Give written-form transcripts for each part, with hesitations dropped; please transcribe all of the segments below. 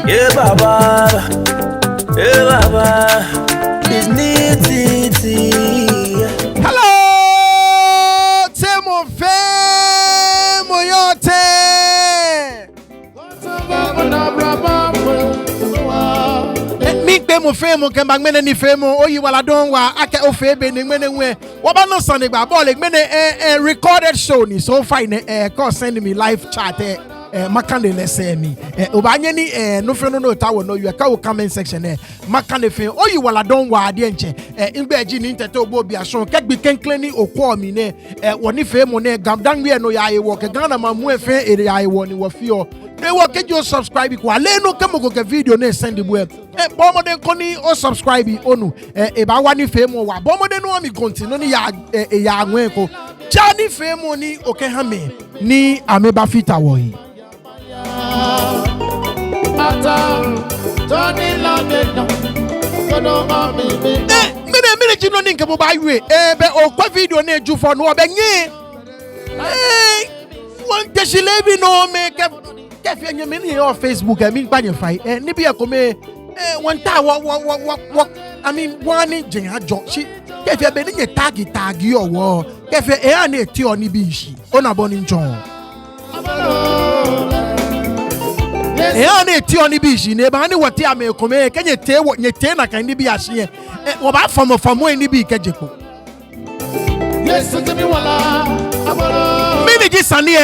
Yeah, Baba, it's neat. Hello, Temo Femo Yote. Me Temo Femo can bang many Femo, or you wala don't wa ake ofebe ni mene we. Wabano Sunday ba ball mene recorded show ni so fine call send me live chat makande lese mi obanye ni no fe no ta wo no you ka comment section makande fe o you wala don wa ade nche ngbe ji ni ntete obo bi aso kegbi kenkleni okwo mi ne woni fe mo ne gamdan we no ya ye wo ke Ghana ma mu fe ere ya ye wo ni wo fi o e wo ke jo subscribe ko ale no kemo ke video ne send bu bo mo de ko ni o subscribe onu e ba wa ni fe mo wa bo mo de no mi continue ni ya ya anwe ko ja ni fe mo ni oke ha me ni ameba fita wo yi. Mene jino ninke bo ba yue be o kwa video ne ju for no be nye wan teshilebi no me ke fi nye me ni on Facebook mi gba nye fai ni bi e ko me wan ta wo I mean one jin ajo shi ke fi be ni nye tag yo wo ke fi e an eti oni bi shi ona boni njon ane ti oni bi shi ne ba ni wote amekome kenye te wo nye te na kan ni bi ahye wo ba famo ni bi kejepo yes to me wala abolo mi ji sani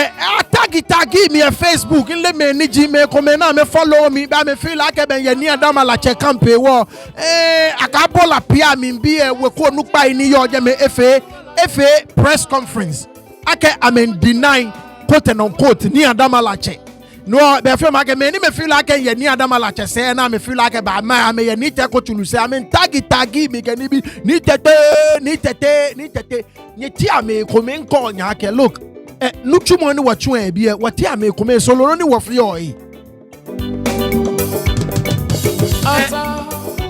tagi mi Facebook nle me ni ji me come na me follow me ba me feel like ben ye ni adama la che campe wo Abola Piam mi bi we ko nu pa ni yo je me efe press conference ake amen deny quote and unquote ni adama la che no be feel like me feel like ye ni adama la che say na me feel like ba ma me ye ni te ko tulu say amen tagi mi ke ni bi ni tete ni ti ame ko me nko nya ke look nuchu mo ni wachu e bi what ti ame ko me so lo ni wo fi o yi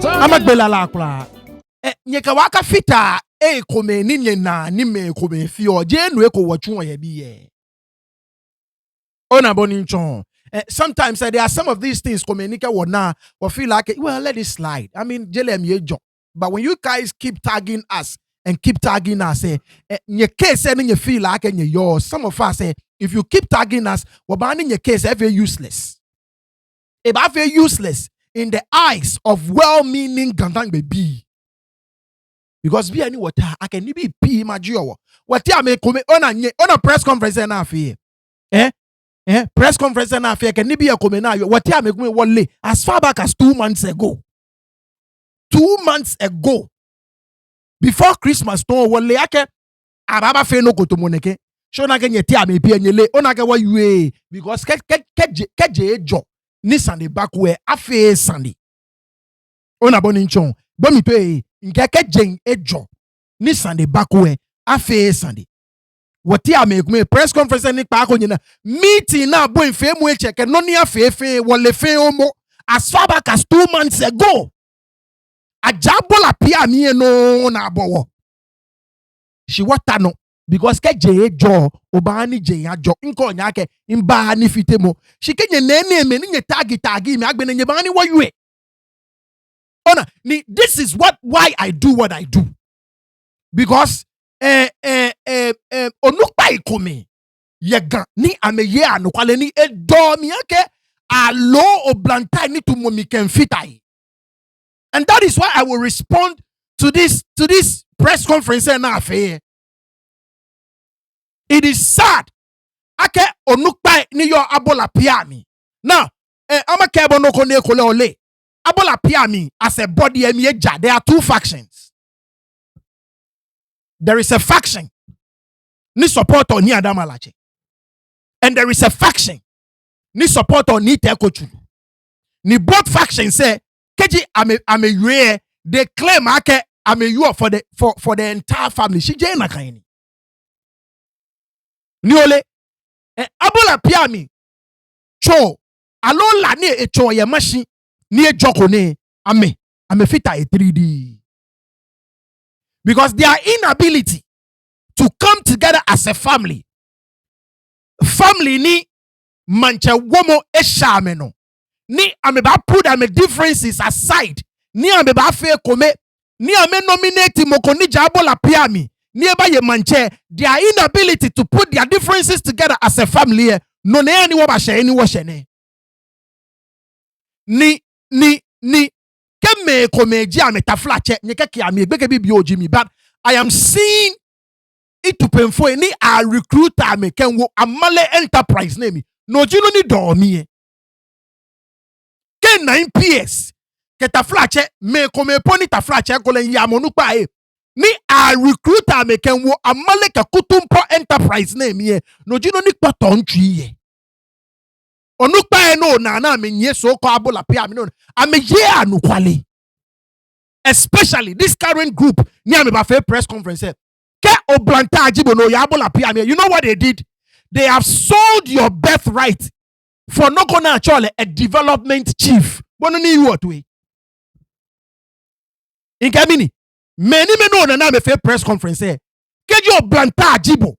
amagbela la kula nye ka waka fita ko me ni nyena ni me ko me fi o je nu e ko wachu ye bi ye sometimes there are some of these things communicate what now or feel like well let it slide. I mean jelem ye job. But when you guys keep tagging us your case and you feel like and yours. Some of us say if you keep tagging us, we're banning your case very useless. If I feel useless in the eyes of well-meaning gandang baby. Because be any water I can be major. What I may come on a press conference and affair. Press conference na affair can be a comena what ya make me wole as far back as 2 months ago. 2 months ago. Before Christmas no wole ake ababa fe no kotomoneke. So na kenye ti ame pie nyele ona ke wa yue because keje ejo ni Sunday back where afe Sunday. Ona boni nchon bomi pe nke keje ejo ni Sunday back where afe Sunday. What ya make me press conference ni pa ko nyina meeting na boy fe mu check no nia fe wole fe omo as far back as 2 months ago Abola Piam mi no na bowo she wata no because ke je jo oba ni je ya jo nko nya ke mba ni fitemo she kenye na me ni tag me agbene nye ba ni wayue ona ni this is why I do what I do because onukpa ikome yega ni ameye anokwale ni edo mi ake alo oblantai ni to momi ken fitai. And that is why I will respond to this press conference na afe. It is sad ake onukpa ni yo Abola Piam. Now ama kebo no kone kole ole Abola Piam as a body emieja there are two factions. There is a faction ni support on ni Adamalache. And there is a faction ni support on ni Tekochu. Ni both factions say keji ame yue they claim ake ame you for the entire family. She je na kaini. Ni ole Abola Piam cho alo la ni e cho ye mashi ni e joko ne ame fita e 3D. Because their inability to come together as a family ni manche womo eshameno Ni ameba put ame differences aside. Ni ameba fe kome. Ni ame nominate mokoni Abola Piam. Ni eba ye manche. Their inability to put their differences together as a family. No ne ani wabashe any washene. Ni keme komeji ame taflache. Nyeke ki ame beke bi biojimi. But I am seeing it to painful ni a recruiter me kenwo amale enterprise name. No jino ni dormi. Ken 9 PS. Ke taflache me kome poni taflache kolen yamonu pa e. Ni a recruiter me kenwo amale ke kutumpo enterprise name ye. No jino ni kwa tontri ye. Onukpa e no na me nye so ko Abola Piam no. Ame ye anukwale. Especially this current group ni ame ba fe press conference. Ke oblanta ajibo no ya Abola Piam. You know what they did? They have sold your birthright for no gonna actually a development chief. Bono ni what way? In Kamini, many men na me fe press conference. Ke yo oblanta ajibo.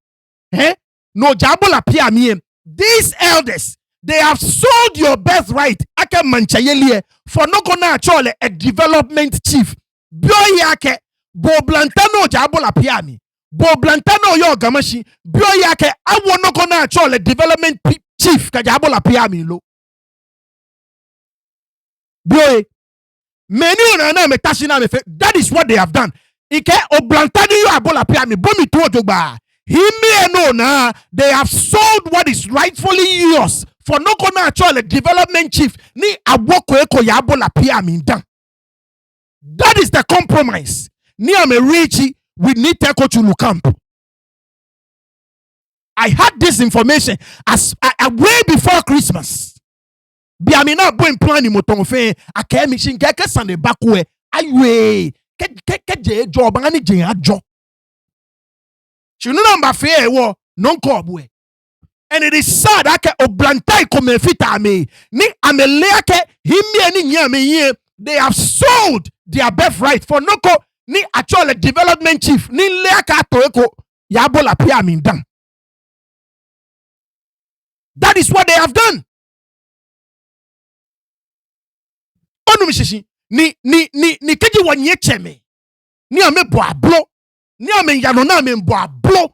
No Abola Piam. These elders, they have sold your birthright ake manchayelie for no gonna actually a development chief. Bio yake bo blantano Abola Piam. Bo blantano yo Ga-Mashie. Bio yake awo no gonna actually development chief ka Abola Piam lo. Bio many na me tashina me fe. That is what they have done. Ike oblantani yo Abola Piam bomi to jogba. Himi no na they have sold what is rightfully yours for no gonna actually development chief ni awoko eko ya Abola Piam dan. That is the compromise. Ni ame richi we need to go to camp. I had this information as way before Christmas. Biamina boy planning motonfe akemi shin keke sande bakwe aywe ke je job ani je ajo. Chunu number fe wo non kobwe. And it is sad that oblantai come fita me ni ameleke himi ni nyame ye. They have sold their birthright for noko ni actual development chief ni leaka toeko ya Abola Piam dan. That is what they have done. Onu mishishi ni keji wanye cheme ni ame bo ablo ni ame yano na ame bo ablo.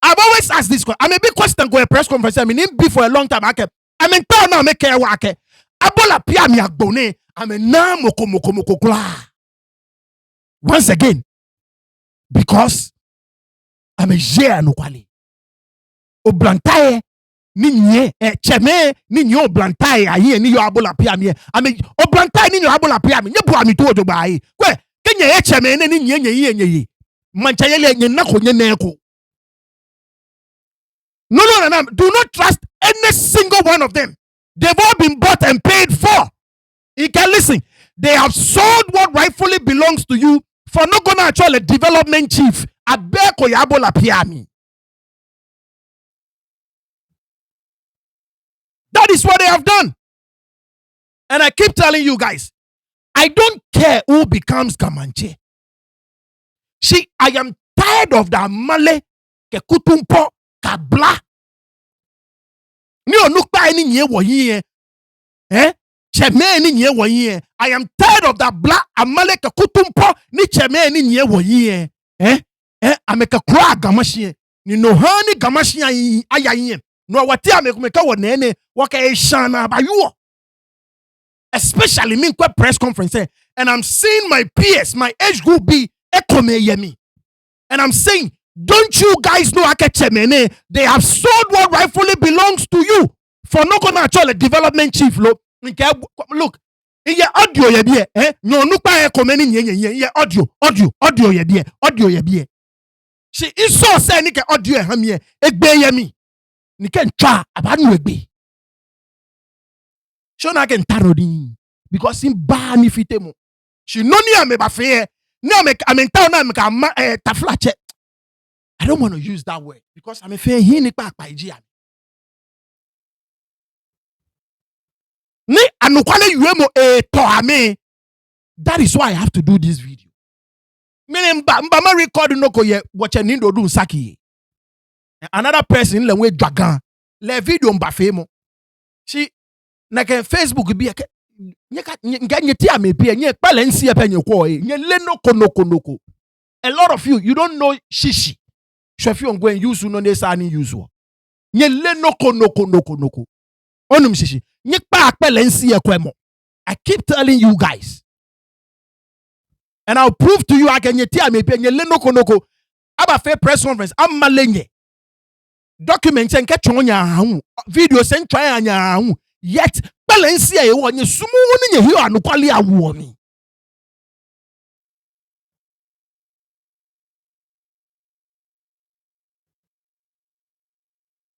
I've always asked this question. I'm a big question go a press conference. I mean, be for a long time. I mean, now make care wake. Abola Piam yagbone. I mean, na moko kula. Once again, because I'm a jea no kwali. Oblantaye ni nye cheme ni nyo oblantaye aye ni yo Abola Piam ye. I mean, oblantaye ni yo Abola Piam. Nye bu ami to ojoba aye. Kwe kenye cheme ni nye. Manchayele nye nako nye neko. No. Do not trust any single one of them. They've all been bought and paid for. You can listen. They have sold what rightfully belongs to you for not gonna actually development chief. Abeko ya Abola Piam. That is what they have done. And I keep telling you guys, I don't care who becomes Ga-Mashie. I am tired of that male ke kutumpo kabla. Ni onukpa ni nye wo yi cheme ni nye wo yi. I am tired of that black amale ke kutumpo ni cheme ni nye wo yi ameka kura Ga-Mashie ni no hani Ga-Mashie ayayin no wati ameka wo nene wo ka shana bayuo. Especially me kwa press conference and I'm seeing my peers, my age group be ekome yemi. And I'm saying, don't you guys know Akechemene? They have sold what rightfully belongs to you for not gonna actually development chief. Look, in your audio ye no nupa ekomeni ye audio ye she is so say ni ke audio hamye egbe yemi ni ken twa abanu egbe so na ken tarodi because in ba ni fitemo she no ni ame ba fe ni ame amenta na ame ka taflache. I don't want to use that word because I'm a fair he ni pa iji ni anukwale yuemo to ame. That is why I have to do this video. Meaning mba record no ko ye watch nindo do saki. Another person le we dragon le video mba femo She na can Facebook be nye ti amepi nye balansi e penye ko e nye lenoko. A lot of you don't know shishi. Shofi on go and use no ne sa ni use wo. Nye lenoko. Onum shishi. Nye pa balansi e kwemo. I keep telling you guys. And I'll prove to you again nye ti amepi nye lenoko. Aba fe press conference am malenye. Documents and catch on ya videos and try anya yet balance e wo nye sumu ni nye hiyo anukwali awo ni.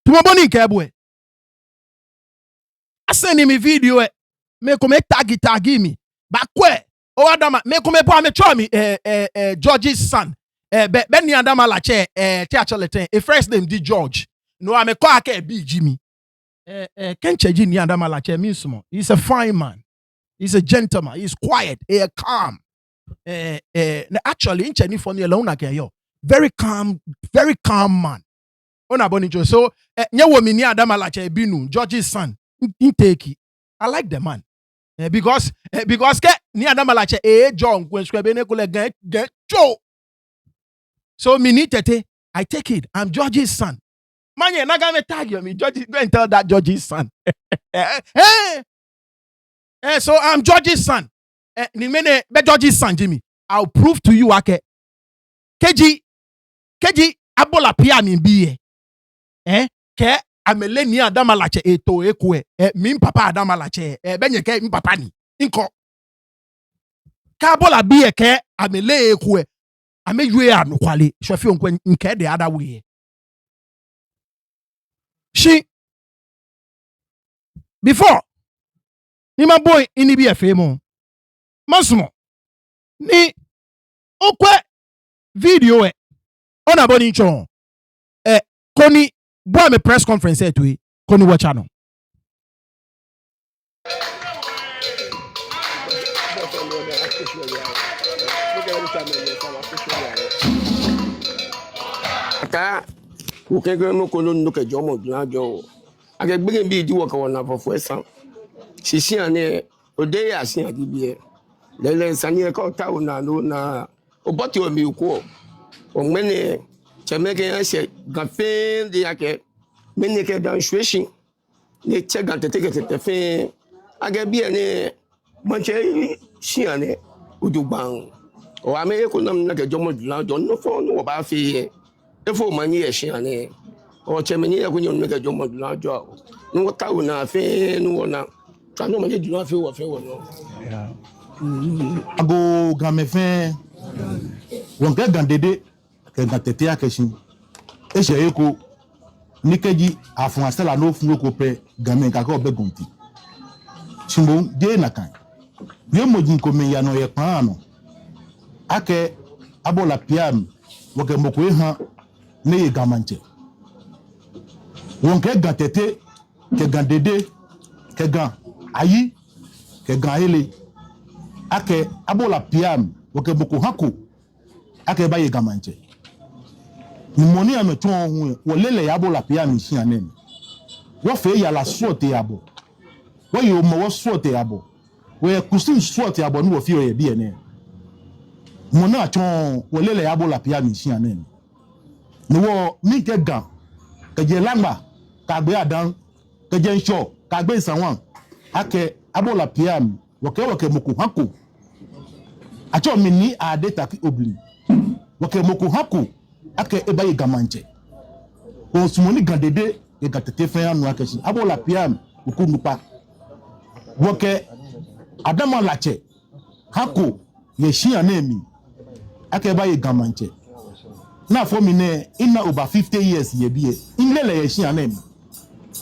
Tumaboni kebwe. Aseni mi video e me come tag me. Bakwe o adama me come po ame cho mi George's son. Ben ni adama la che actually a first name di George. No ame ko aka bi Jimmy. Kencheji ni adama la che means small. He's a fine man. He's a gentleman. He's quiet. Calm. Actually, in Chinese for me alone again, yo. Very calm man. Ona bonicho. So, nyewo mi ni adama la che binu George's son. Intake. I like the man. Because ke ni adama la che John kwen skwe bene kule get cho. So mi ni tete, I take it. I'm George's son. Manye naga me tag you me George, go and tell that George's son. So I'm George's son. Ni mene be George's son Jimmy. I'll prove to you ake. Keji Abola Piam biye. Ke amele ni adama lache eto ekwe. Min papa adama lache. Benye ke min papa ni. Inko. Ka Abola biye ke amele ekwe. Ame yue anukwali. Shofi onkwe nke the other way. Before ni my boy ini bi efemo masumo ni okwe video ona boni ncho koni boy me press conference to koni watch channel aka ukege no kono no ke jomo dinajo age gbege bi di wo ka wona fofo esan sisi ane ode ya sin adibie lele sani ka ta una no na oboti o mi ko o mene chemeke ya se gafen de yake mene ke dan shweshin ne che gante te fe age bi ene manche si ane udugban o ame ko nam na ke jomo dinajo no fo no ba fi efo mani e si ane o chemeni ya kunyo no ke jomo dinajo no ta una fe no na kanu manje dina fe wo no yeah ago Ga-Mashie wonke gandede ke gatete akesin ese eko nikeji afun asela no fun oko pe Ga-Mashie ka ko be gonti simbo de nakan ye mojin ko me ya no ye pan ano ake Abola Piam woke moko han ne ye Ga-Mashie wonke gatete ke gandede ke gan ayi ke gan ele ake Abola Piam woke moko hako ake ba ye Ga-Mashie ni moni ame ton hu wo lele ya Abola Piam si anem wo fe ya la sorte abo wo yo mo wo sorte abo wo e kusin sorte abo ni wo fi o ye bi ene moni a ton wo lele ya Abola Piam si anem ni wo mi ke gan ke je lamba ka gbe adan ke je nso ka gbe sanwan ake Abola Piam woke moko hako acho mi ni ade taki obli woke moko hako ake eba ye Ga-Mashie o sumoni gandede e gatete fe anu akeshi Abola Piam ukunupa woke adama lache hako ye shi anemi ake eba ye Ga-Mashie na for mi ne ina over 50 years ye biye inlele ye shi anemi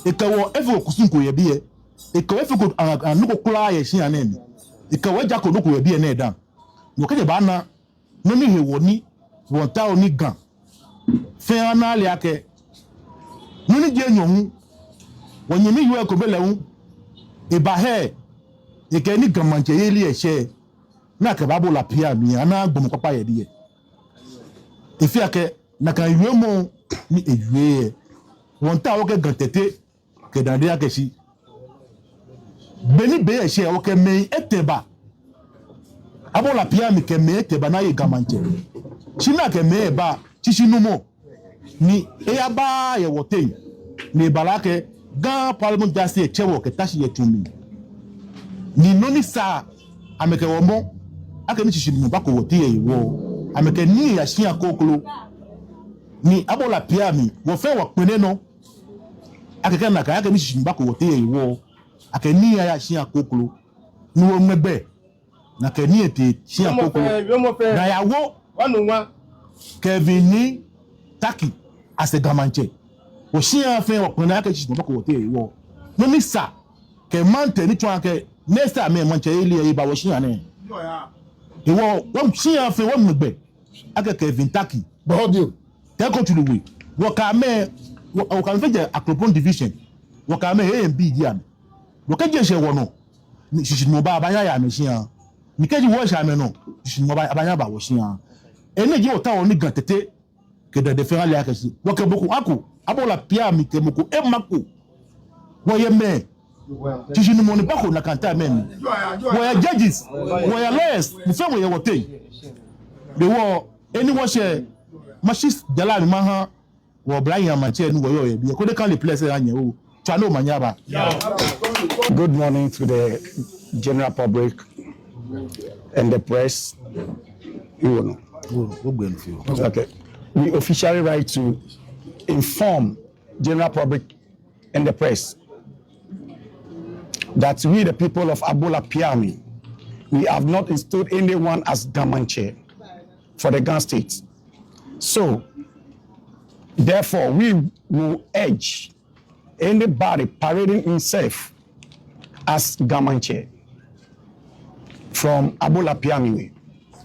ekawo efo kusunko ye biye ekawo efo ko anuko kula ye shi anemi ekawo jako nuko ye biye na dan no ke ba na no ni hewo ni won ta oni gan fe anale ake no ni je nyohu won yin yu e ko bele hu e ba he e ke ni Ga-Mashie ye li e se na ke ba Abola Piam mi ana gbomo papa ye die e fi ake na kan yu mo ni ejuwe won ta o ke gan tete ke dande ake si beni be she o ke me eteba Abola Piam ke me eteba na ye Ga-Mashie china ke me ba chichi numo ni eyaba ye wote ni balake gan parliament dasi e chewo ke tashi ye tumi ni noni sa ameke womo ake ni chichi numo ba ko wote ye wo ameke ni ya shia kokolo ni Abola Piam wo fe wo pene no ake na ka ake ni chichi numo ba ko wote ye wo ake ni ya shia kokolo ni wo mebe na ke ni ete shia kokolo na ya wo Wanunwa. Kevin ni Taki as a Ga-Mashie o shia fe wo pena ake chichi numo ba ko wote ye wo no ni sa ke mante ni twa ke next time me manche ile ba wo shia ne iwo wo shia fe wo mbe ake Kevin Taki Bodio. take to the way wo ka me wo ka fe je Akropon division wo ka me A and B dia wo ka je she wo no ni shishi mo ba abanya ya me shia ni keji wo sha me no shishi mo ba abanya ba wo shia ene ji wo ta wo ni gan tete ke de fe ale akasi wo ke boku ako Abola Piam ke moko e mako wo ye me shishi mo ni bako na kanta me wo ya judges wo ya lawyers mo fe wo ye wo te de wo eni wo she machis dela mi maha wo Brian Ga-Mashie ni wo yo ye bi ko de kan le place anya o chano manyaba. Good morning to the general public and the press. You know. Okay. We officially write to inform general public and the press that we, the people of Abola Piam, we have not installed anyone as Ga-Mashie for the Gun State. So, therefore, we will urge anybody parading himself as Ga-Mashie from Abola Piam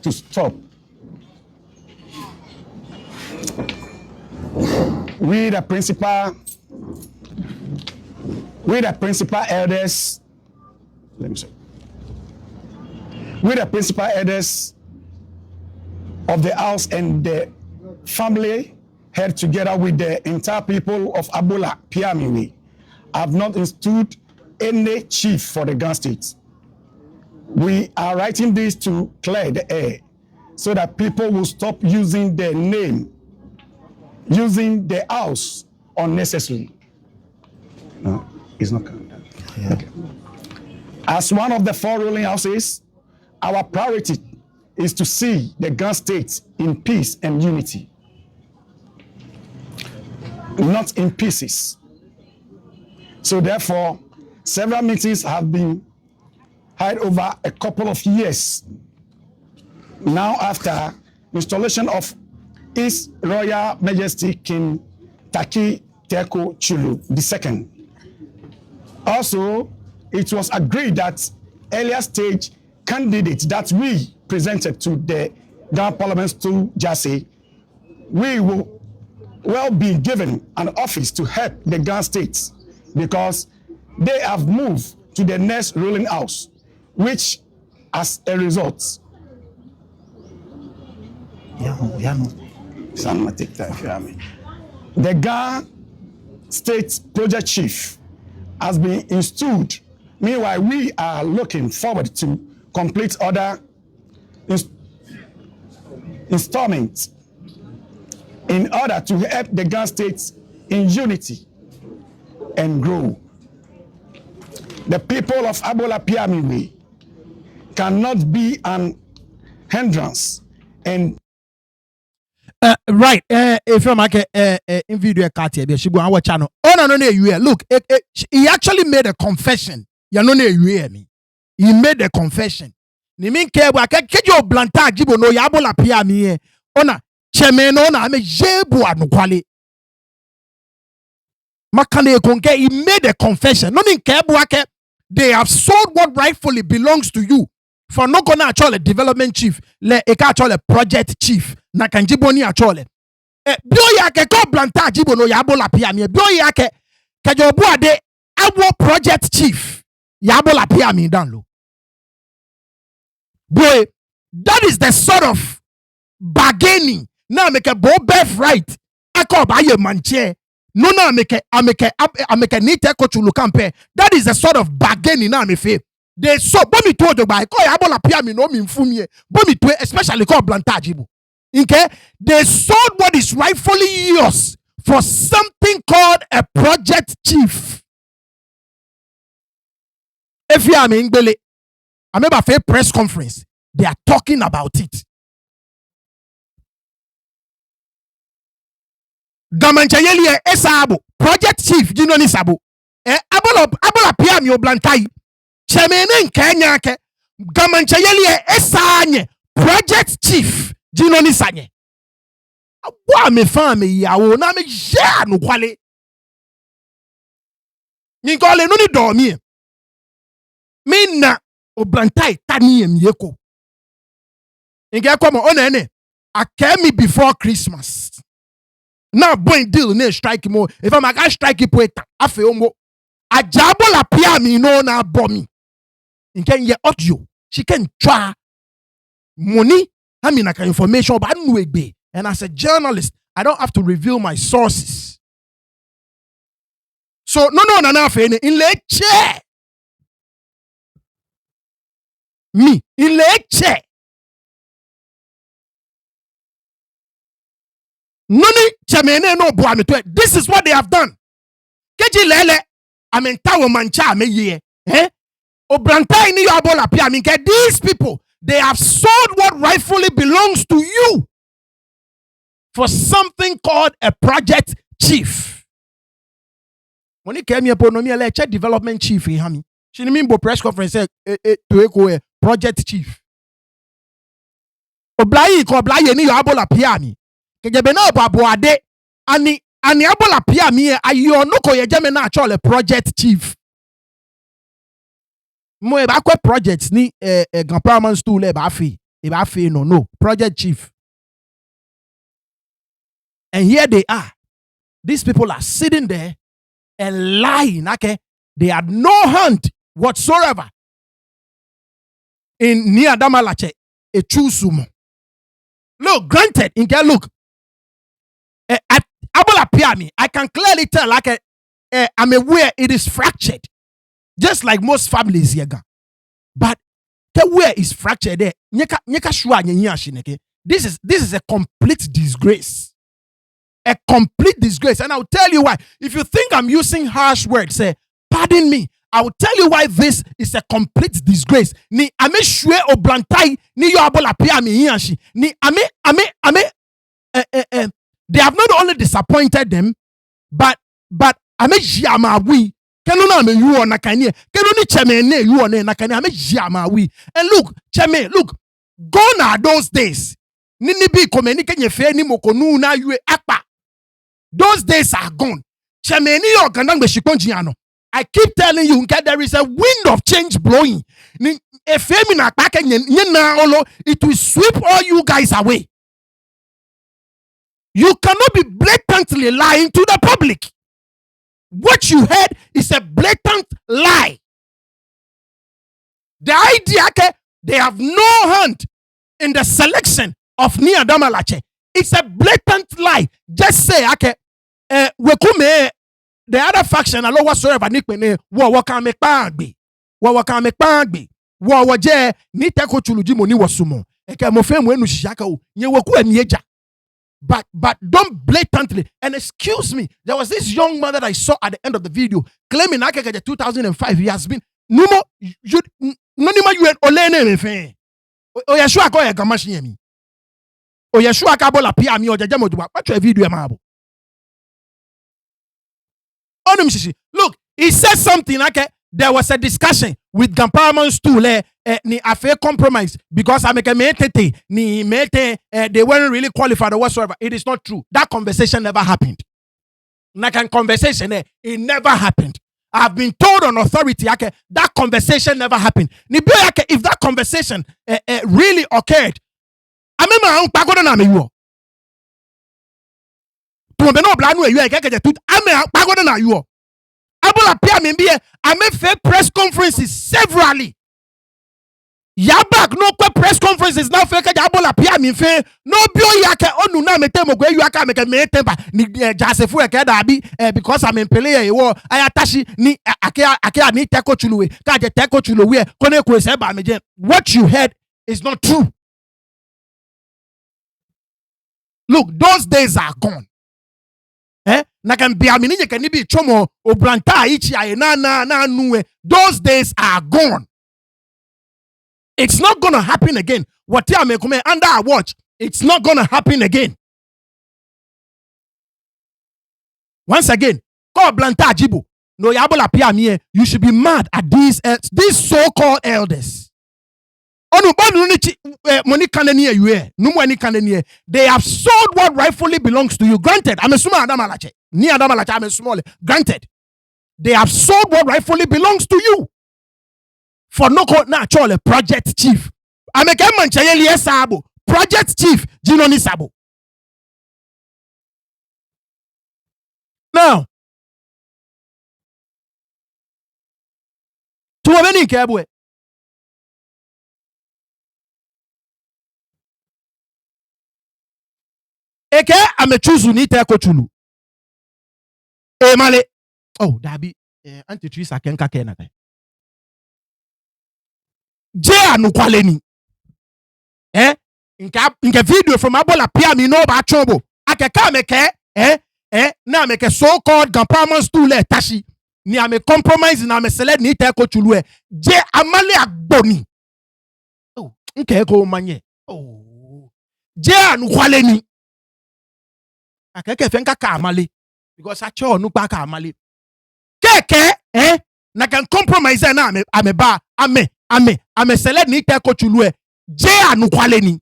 to stop. We the principal elders, let me say, we the principal elders of the house and the family head together with the entire people of Abola Piam have not installed any chief for the Gun State. We are writing this to clear the air so that people will stop using their name, using the house unnecessarily. No, it's not coming down. Yeah. Okay. As one of the four ruling houses, our priority is to see the Gun State in peace and unity, not in pieces. So therefore, several meetings have been held over a couple of years now after installation of His Royal Majesty King Taki Teko Chulu II. Also, it was agreed that earlier stage candidates that we presented to the Ghana Parliament to Jase, we will well be given an office to help the Ghana states because they have moved to the next ruling house, which as a result, the Ghana State Project Chief has been installed. Meanwhile, we are looking forward to complete other installments in order to help the Ghana states in unity and grow. The people of Abola Piam cannot be an hindrance and right. If you're like in video cut here, she go our channel. Oh no, look, he actually made a confession. You know, me. He made a confession. Ni mean care wa ke jo blanta gibo no ya Abola Piam here. Ona cheme no na me jebu anukwale. Makane konke, he made a confession. No mean care ke they have sold what rightfully belongs to you. For no gonna actually development chief, le eka actually project chief na kanjiboni actually. Bio ya ke ko blanta jibo no ya Abola Piam. Bio ya ke jobu ade awo project chief ya Abola Piam down. Boy, that is the sort of bargaining. Now make a bo birth right. Ako ba ye manche no ameke ni te kochulu kampe. That is the sort of bargaining na me fe. They so bomi to the by call Abola Piam no mi mfumie. Bomi to especially called Blantajibu. Okay? They sold what is rightfully yours for something called a project chief. If you are in Bele, I remember a press conference, they are talking about it. Ga-Mashie Esabo, project chief, you know Nisabo. Abola Piam yo Blantai. Chemene Kenya ke Ga-Mashie Esanye, project chief, you know Nisanye. Wa me fami ya wo na me ja no kwale. Ni kole no ni dormi. Mina Oblantai tani yeko. Inge komo onene. Akemi before Christmas. Now boy deal ne strike mo. If I'm a strike poeta afe omo. Abola Piam no na bomi. Inge ye audio. She can try money. I mean like information but no be. And as a journalist, I don't have to reveal my sources. So no in lecture. Me in lecture. Noni chamene no boame to. This is what they have done. Keji lele amentawo mancha me ye. Oblantai ni Abola Piam. These people, they have sold what rightfully belongs to you for something called a project chief. When he came here, check development chief in Hami. She didn't mean press conference to a project chief. Oblai ko oblai ni Abola Piam. Kejebena babuade ani Abola Piam ayo no ko yejeme na actual project chief. Mo e ba projects ni grandparent stool e ba fi no project chief. And here they are. These people are sitting there and lying. Okay? They had no hand whatsoever in Niadamalache a true sumo. Look, granted, look. Abola Piam, I can clearly tell, I'm aware it is fractured. Just like most families here. But where is fractured there? This is a complete disgrace. A complete disgrace. And I'll tell you why. If you think I'm using harsh words, pardon me. I will tell you why this is a complete disgrace. Ni ame shwe Oblantai ni yo Abola Piam hianshi. Ni they have not only disappointed them, but ame jamawi. Kenu na me you on nakanye. Kenu ni cheme ne you on nakanye ame jamawi. And look, cheme, look, gone are those days. Nini bi komeni kenye fe ni mokonu na yue akpa. Those days are gone. Cheme ni yo kandang be shikonjiano. I keep telling you, there is a wind of change blowing. It will sweep all you guys away. You cannot be blatantly lying to the public. What you heard is a blatant lie. The idea they have no hand in the selection of Niadamalache. It's a blatant lie. Just say, wekume. The other faction, allow whatsoever, nickname, wa can make pangbi. Wa can make pangbi. Wa je, ni teko chuluji ni wasumo. Eke mo fe mwenu shaka u. Nye woku enyeja. But don't blatantly. And excuse me, there was this young man that I saw at the end of the video claiming that 2005 he has been numo you nonima you olene me fe. O Yeshua ko Ga-Mashie mi. O Yeshua ka Abola Piam mi o jeje mo duba. Watch a video ma abo. Look, he said something like there was a discussion with grandparents stool ni affair compromise because I make a metete ni mete they weren't really qualified or whatsoever. It is not true. That conversation never happened. It never happened. I've been told on authority that conversation never happened. If that conversation really occurred, I remember Abola Piam I made press conferences severally. Yabak no press conferences now fake Abola Piam in fe no bio yake onu na metemo gwe yuaka meke metemba ni jasefu eke dabi because I'm in pele ye wo ayatashi ni ake ni teko chuluwe ka je teko chuluwe kone ko se ba meje. What you heard is not true. Look, those days are gone. Na kan bia mini ke ni bi chomo obranta ichi aye na nuwe. Those days are gone. It's not going to happen again. What you make under our watch, it's not going to happen again. Once again, call Blanta Jibo. No Abola Piam, you should be mad at these so-called elders. They have sold what rightfully belongs to you. Granted, I'm a small Adamalache. Ni Adamalache, I'm a small. Granted, they have sold what rightfully belongs to you. For no natural project chief. I make a man sabo. Project chief, Jinoni Sabo. Now, to a many cabwe. Eke amechuzu ni teko chulu. Male. Oh, dabi. Anti-Trisa kenka kenate. Je anukwaleni. Nke video from Abola Piam no ba chobo. Akeka meke na meke so called Ga-Mashie stool tashi. Ni ame compromise na ame select ni teko chulu je amale agboni. Oh, nke ko manye. Oh. Je anukwaleni. Akeke fenka ka amale because acho nukpa ka amale. Keke na can compromise na ame ba ame select ni teko chulu je anukwaleni.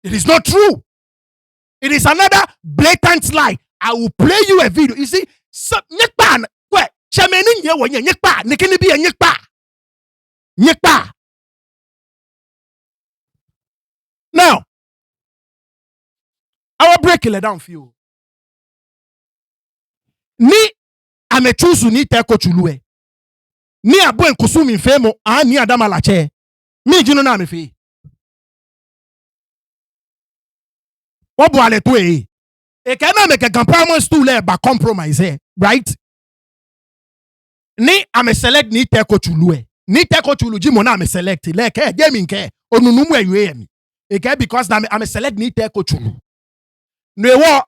It is not true. It is another blatant lie. I will play you a video. You see, so nyekpa kwe chameni nye wonye nyekpa nikini bi nyekpa. Now, I will break it down for you. Ni ame choose ni teko chulu ni abo enkusumi mfemo ni adamalache. Mi jino na mefe. Obo ale to e kana make Ga-Mashie stool ba compromise right? Ni ame select ni teko chulu ni teko chulu jimo na ame select ke game nke onunumu ewe mi because na ame select ni teko chulu no ewo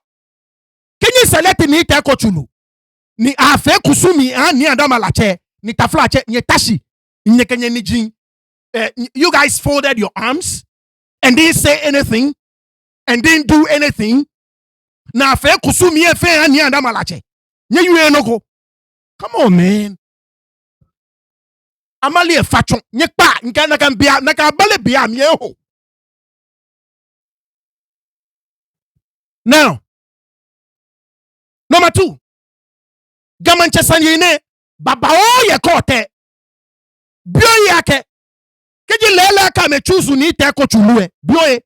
kenyi select ni teko chulu ni afe kusumi ni adamalache ni taflache ni tashi ni kenye ni jin. You guys folded your arms and didn't say anything and didn't do anything. Na fe kusumi fe ani andamalache. Nye you enoko. Come on, man. Amali e fachon. Nye pa nka na kan bia na kan bale bia mi ho. Now, number 2. Ga-Mashie sanyine baba o ye kote. Bio yake. Keji lele ka me choose ni teko chulu bio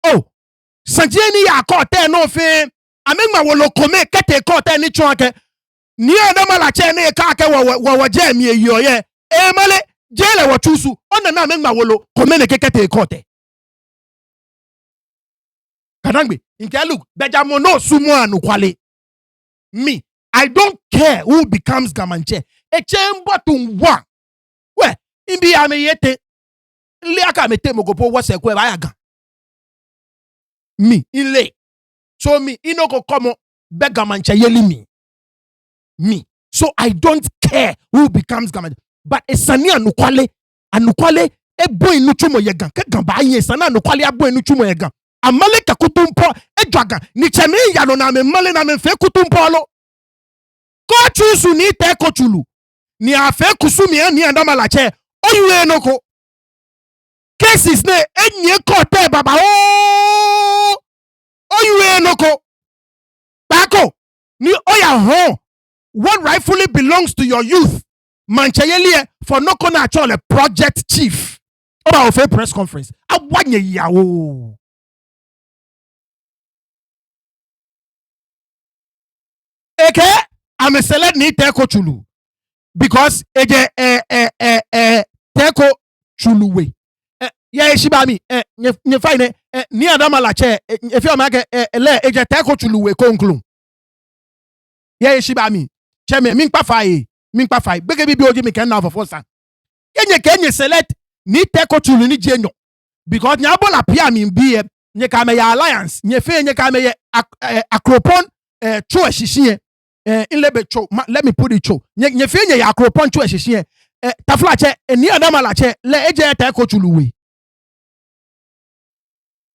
oh sanjeni ya kote no fe amengma wolo kome kete kote ni chonke ni adamalache ne ka ke wo jam ye yo ye male jele wo chusu ona na amengma wolo kome ne kete kote kanangbe nke look bejamo no sumo anu kwale. Me, I don't care who becomes Ga-Mashie. Echembo tunwa we imbi ame yete liaka mete mogopo wase kwe bayaga me ile so me inoko komo be Ga-Mashie yeli me so I don't care who becomes Ga-Mashie but esani anukwale ebo inu chumo yegan ke gan ba yin esani anukwale abo inu chumo yegan amale ka kutumpo edwagan ni chemi yano na me male na me fe kutumpo lo ko chusu ni te ko chulu ni afe kusumi ni andamalache oyue enoko cases ne enye kote baba oyue enoko bako ni oya ho what rightfully belongs to your youth manchayelie for no kona actual project chief oba of a press conference awanye yawo eke I'm a select ni teko chulu because eje teko chuluwe. Yeah, shibami. You find it near Damalache. If you make a eja teko chuluwe conclude. Yeah, shibami. Cheme minkpa fai. Bege bi oji mi ken na for force. Kenye select ni teko chulu ni jenyo. Because nya Abola Piam in be nye kame ya alliance. Nye fe nye kame ya akropon cho shishie. In lebe cho. Let me put it cho. Nye fe nye ya akropon cho shishie. Taflache ni Adamalache le eje teko chuluwe.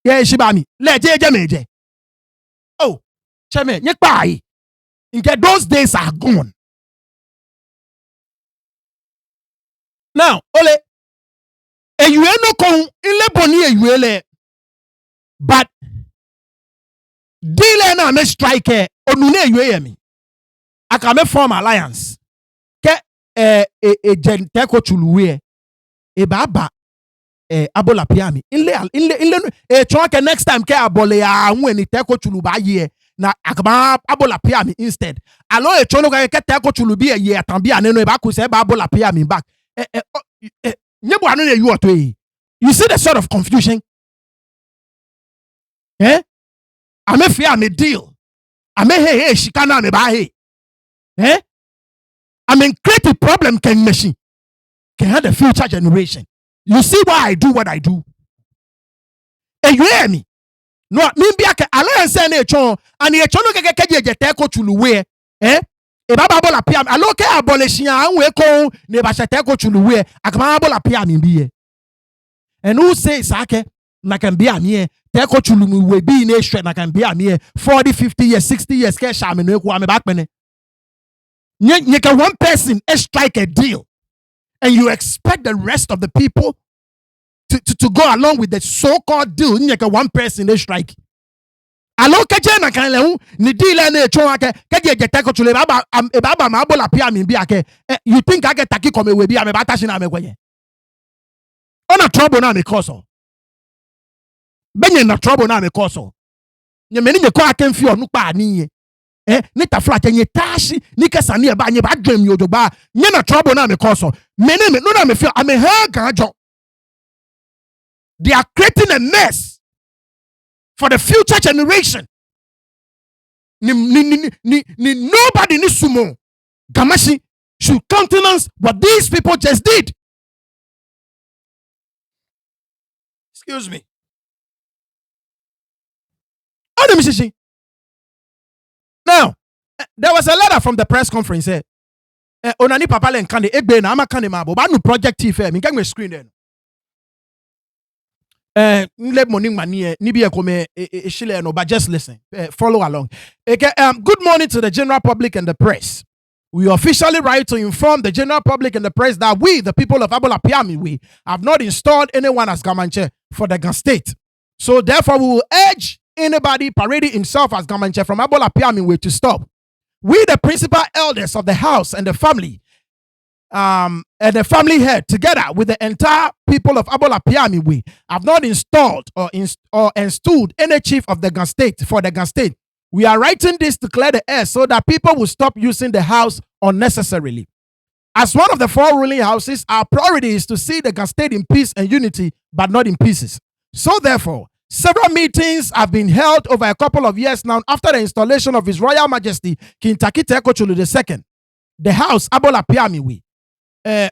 Yeah, shibami. Le eje meje. Oh, cheme nye kpai. Inke those days are gone. Now, ole, eyue no kon ile boni eyue le, but deal na me strike onune eyue yemi. Aka me form alliance. Ke gente ko chuluwe e baba Abola Piam. Ile chonke next time ke abole ya anwe ni teko chulu ba ye. Na akaba Abola Piam instead. Alo e chono ka ke teko chulu bi ye atambi aneno e ba ku se ba Abola Piam back. You see the sort of confusion? Eh? I may fear me deal. I may hey she can't me buy. Eh? I mean create a problem can machine. Can have the future generation. You see why I do what I do. And you hear me? No, me be a alliance and a chon and a chon ke teko chuluwe. Eh? E baba Abola Piam aloke abolishia anwe ko ne ba teko chuluwe akama Abola Piam biye. And who says sake na can be amie teko chuluwe bi ne hwe na can be amie 40 50 years 60 years ke sha me no ku am back pene. Nye can one person strike a deal and you expect the rest of the people to go along with the so-called deal. Nye can one person they strike. Alo keje na kan lehu ni deal na echon ake keje teko chule baba ma Abola Piam bi ake you think ake taki come we bi am ba tashi na me kwenye ona trouble na me cause benye na trouble na me cause nye meni nye ko ake mfi onu pa ani ni tafla ke nye tashi ni kesa ni e ba nye ba dwem yodo ba nye na trouble na me cause meni me no na me feel am ha ganjo. They are creating a mess for the future generation. Nobody in sumo Ga-Mashie should countenance what these people just did. Excuse me. Now, there was a letter from the press conference. Onani papa len kande egbe na ama kande mabo ba nu project TV mi kan screen there. Morning mania nibi ekome shile no, but just listen, follow along. Good morning to the general public and the press. We officially write to inform the general public and the press that we, the people of Abola Piam, we have not installed anyone as Ga-Mashie for the Ga State. So therefore, we will urge anybody parading himself as Ga-Mashie from Abola Piam to stop. We, the principal elders of the house and the family head, together with the entire people of Abola Piam, we have not installed or installed any chief of the Ga State for the Ga State. We are writing this to clear the air so that people will stop using the house unnecessarily. As one of the four ruling houses, our priority is to see the Ga State in peace and unity, but not in pieces. So therefore, several meetings have been held over a couple of years now after the installation of His Royal Majesty King Takite Ekochulu II. The house, Abola Piam,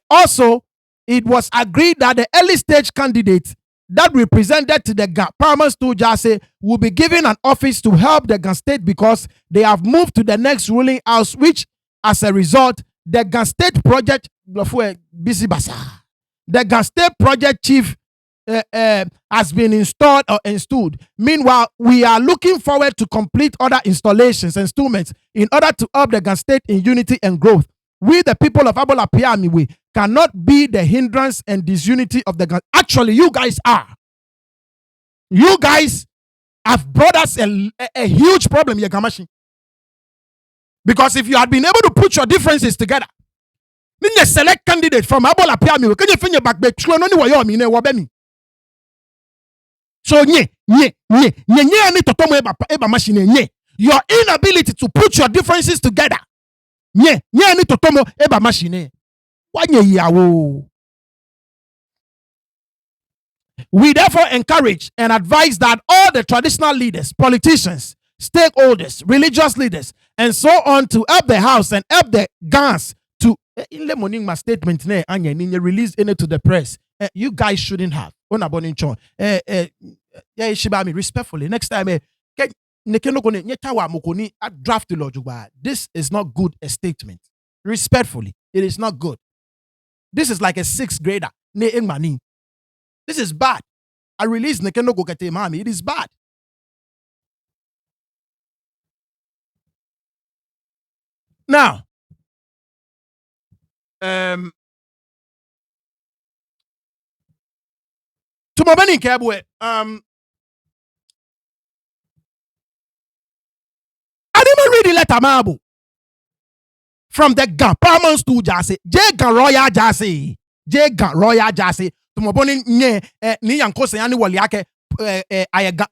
also, it was agreed that the early stage candidate that represented to the Ga Paramount Jase will be given an office to help the Ga State because they have moved to the next ruling house, which, as a result, the Ga State project, the Ga State project chief has been installed or installed. Meanwhile, we are looking forward to complete other installations and installments in order to help the Ga State in unity and growth. We, the people of Abola Piam, we cannot be the hindrance and disunity of the Ga. Actually, you guys are. You guys have brought us a huge problem here, Ga-Mashie. Because if you had been able to put your differences together, then you select candidate from Abola Piam, can you find your back? So, your inability to put your differences together. Ni totomo eba machine. Wanye yawo. We therefore encourage and advise that all the traditional leaders, politicians, stakeholders, religious leaders, and so on to help the house and help the guns to in the morning my statement release in it to the press. You guys shouldn't have. Shibami, respectfully. Next time, draft this is not good a statement. Respectfully, it is not good. This is like a 6th grader. This is bad. I release Nekeno Gokete Mami. It is bad. Now, to my money, Kabwe, I didn't read the letter, Mabu. From the Paramount to Jassy, Ga Royal Jassy, Ga Royal Jassy, to my boni nye, ni yankose yani waliake,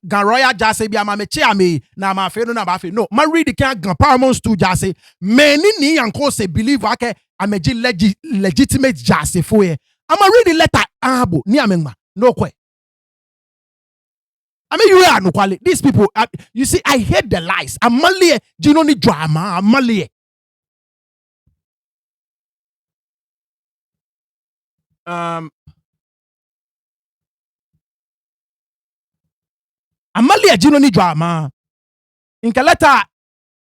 Ga Royal Jassy, be a mame cheame, na ma fe no na ba fe. No, ma read the Ga Paramount to Jassy, many ni yankose believe wake, ameji legitimate Jassy for ye. I'ma read the letter, Abu, ni amengma, no kwe. I mean, you are no quality. These people, you see, I hate the lies. I'm malie, do you know the drama? I'm malie. Amalia jino ni drama. Inka letter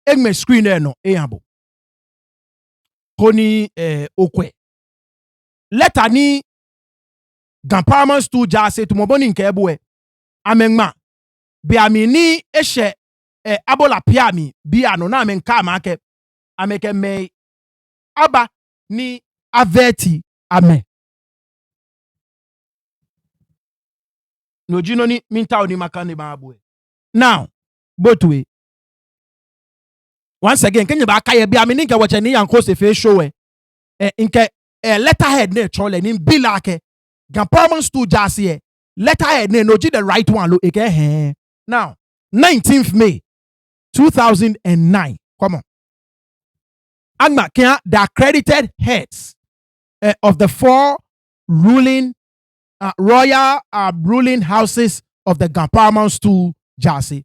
egme screen no eyabo. Koni okwe. Letter ni Ga-Paramount stu jase to moboni nke ebwe. Amengma. Bi amini eshe Abola Piam bi ano na amenka amake. Ameke me aba ni aveti ame. No jino ni minta oni makane babwe. Now, both way. Once again, can you back I be amininka watch any and cause a face show? Inke letterhead ne troll and in bilake. Ga-Paramount stu jasi letterhead ne no the right one look again. Now, 19th May 2009. Come on. Agma the accredited heads of the 4 ruling royal ruling houses of the Ga-Paramount stu jasi.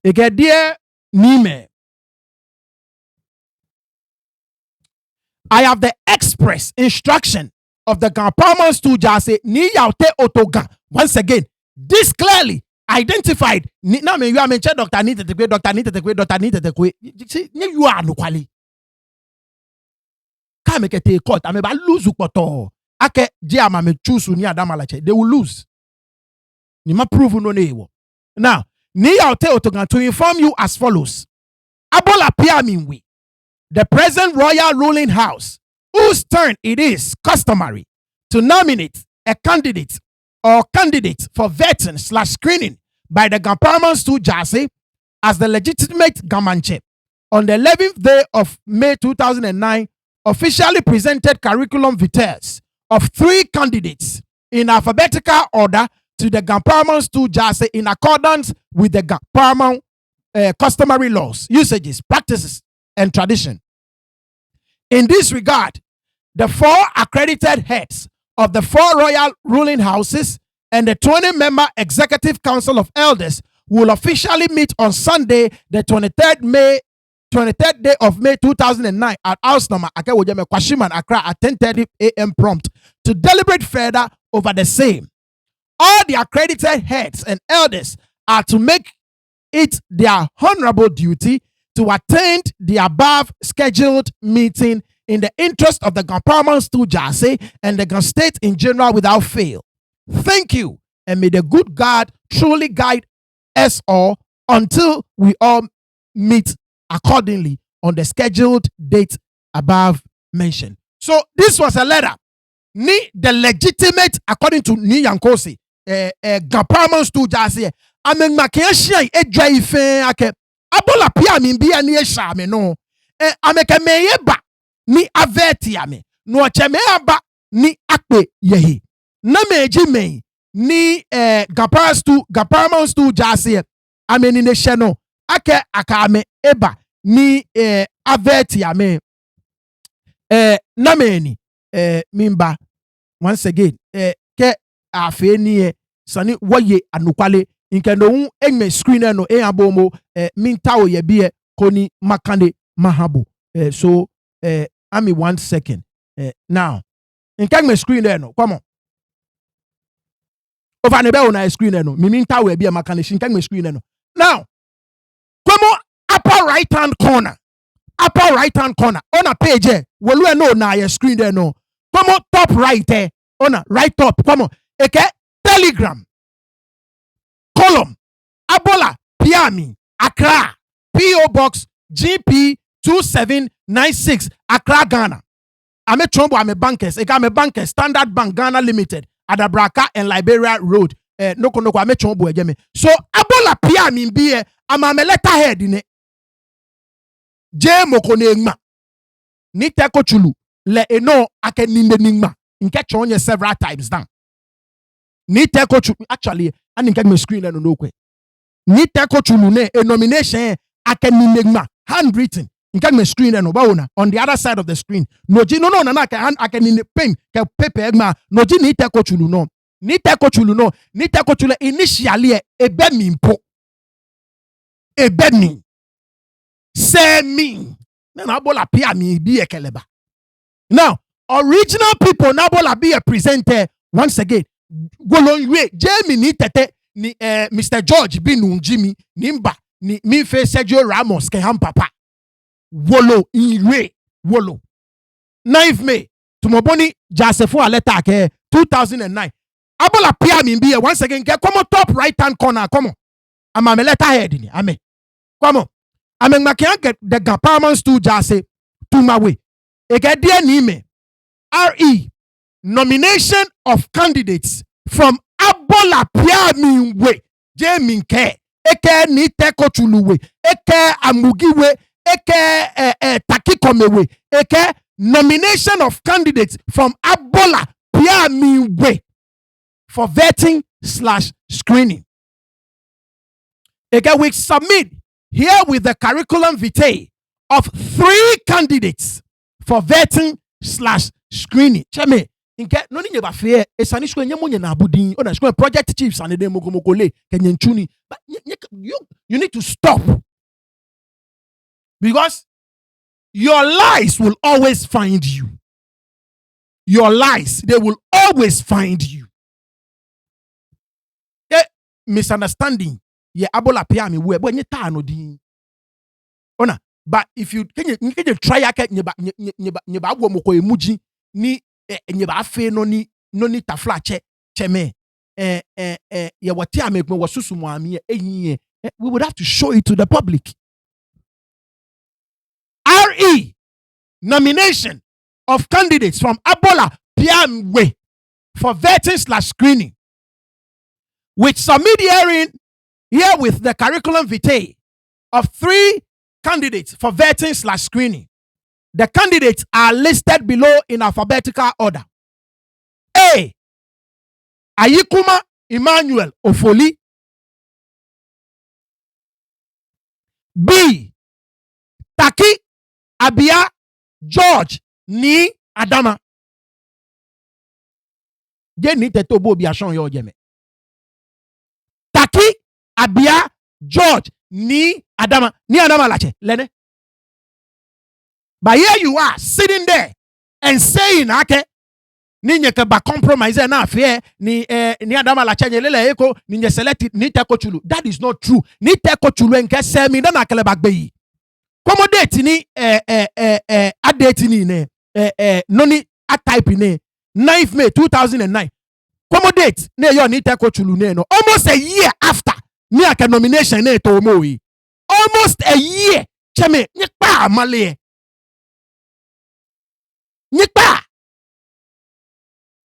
Again, dear Nime. I have the express instruction of the Ga-Paramount stu jasi ni yaute otoga. Once again, this clearly identified. Now me you are mentioned Dr. Nita the Dr. Nita the Dr. Nita the see you are no quali. Can't make a court. I mean, lose upoto. Ake jiama me choose ni adamalache. They will lose. Ni ma prove no newo. Now, ni yaute otoga to inform you as follows. Abola Piam we. The present royal ruling house, whose turn it is customary to nominate a candidate or candidates for vetting / screening by the Ga-Paramount stu jasi as the legitimate Ga-Mashie on the 11th day of May 2009 officially presented curriculum vitae of 3 candidates in alphabetical order to the Ga-Paramount stu jasi in accordance with the Ga-Paramount customary laws, usages, practices, and tradition. In this regard, the 4 accredited heads of the 4 royal ruling houses and the 20-member executive council of elders will officially meet on Sunday, the 23rd day of May 2009 at House Number Akewojeme Kwashiman Accra at 10:30 a.m. prompt to deliberate further over the same. All the accredited heads and elders are to make it their honorable duty to attend the above scheduled meeting in the interest of the Ga-Paramount stu jasi and the Ga State in general without fail. Thank you, and may the good God truly guide us all until we all meet accordingly on the scheduled date above mentioned. So this was a letter. Ni the legitimate, according to Ni Yankosi, Ga-Paramount stu jasi. Amen makiashi e drive ake. Abola Piam bi ani esha me no. Ameke meyeba ni aveti ame. No cheme aba ni akpe yehi. Na meji me ni Ga-Paramount stu jasi. Ame ni ne sheno. Ake akame eba ni aveti ame. Na meni mimba once again ke afe ni sani woye anukwale nke no enme screen no abomo minta o ye bie koni makande mahabo so ami 1 second now nke me screen no come on over nebe on screen no minta o ye bie makande shin nke me screen no now come on upper right hand corner on a page wolu no na your screen there no come on top right on a right top come on eke Telegram column Abola Piam Accra PO Box GP 2796 Accra Ghana. I'm a bankers. I'm a banker Standard Bank Ghana Limited Adabraka and Liberia Road. No I'm a chombo again. So Abola Piam in be I'm a letterhead in it. J Mokonegma ni teko chulu le eno ake ninde ningma nke chonye several times down ni teko chulu actually and nke me screen no kwe ni teko chulu ne a nomination ake ninde ningma handwritten nke me screen no ba wona on the other side of the screen noji no na ake ninde pen ke paper egma noji ni teko chulu no ni teko chulu initially ebe mimpo ebe mi say me. Now, Abola Piam be a keleba. Now, original people, Abola be a presenter once again. Golonwe, Jamie ni tete ni Mr. George Binu Jimmy Nimba ni mi fe Sergio Ramos ke ham papa. Wolo inwe wolo. 9th May tumoboni Jasefo aleta ke 2009. Abola Piam be once again get come on top right hand corner come on. I'm a letter head ni ame. Come on. I mean, I can't get the Gaparmans to just say to my way. A get dear name RE nomination of candidates from Abola Piam way. Jamie K. Eke ni teko chuluwe. Eke amugiwe. Eke takikomewe. Eke nomination of candidates from Abola Piam way for vetting/screening. Eke we submit here with the curriculum vitae of 3 candidates for vetting/screening. Cheme, inke no ni nyeba fe esani shko nyemo nya na abudin ona shko project chiefs and dem mogomokole kenyenchuni. But you need to stop. Because your lies will always find you. Your lies, they will always find you. Misunderstanding. Yeah, Abola Piam we but nye ta no din. Ona, but if you can you try ake nyeba agwo moko emuji ni nyeba afe no ni tafla cheme ya wati amekwe wasusu mu ami eyiye we would have to show it to the public. RE nomination of candidates from Abola Piam way for vetting/screening with submit hearing here with the curriculum vitae of 3 candidates for vetting/screening. The candidates are listed below in alphabetical order. A. Ayikuma Emmanuel Ofoli. B. Taki Abia George Ni Adama. Taki Abia George Ni Adama lache lene. But here you are sitting there and saying ake ni nyeke ba compromise na afie ni Adama lache nyelele eko ni nye select ni teko chulu. That is not true. Ni teko chulu enke se mi na kele bagbe yi. Commodate ni adate ni ne noni a type ni 9th May 2009. Commodate ne yo ni teko chulu ne no almost a year after ni aka nomination ne to mo yi. Almost a year. Cheme ni pa amale. Nipa.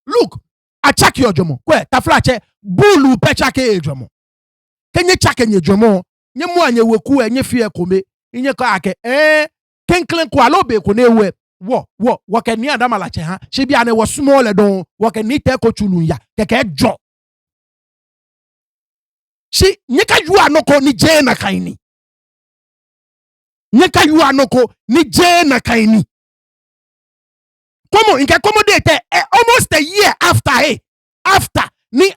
Look, I check your jomo. Kwe taflache bulu pechake e jomo. Kenye chake nye jomo. Nye mwa nye weku nye fie kome. Nye kwa ake kenklen kwa lobe kone we. Wake ni Adama lache ha. Shibi ane wa small don. Wake ni teko chulu ya. Keke jo. Shi nyeka yu anoko ni jena kaini. Nyeka yu anoko ni jena kaini. Come on, you can accommodate almost a year after ni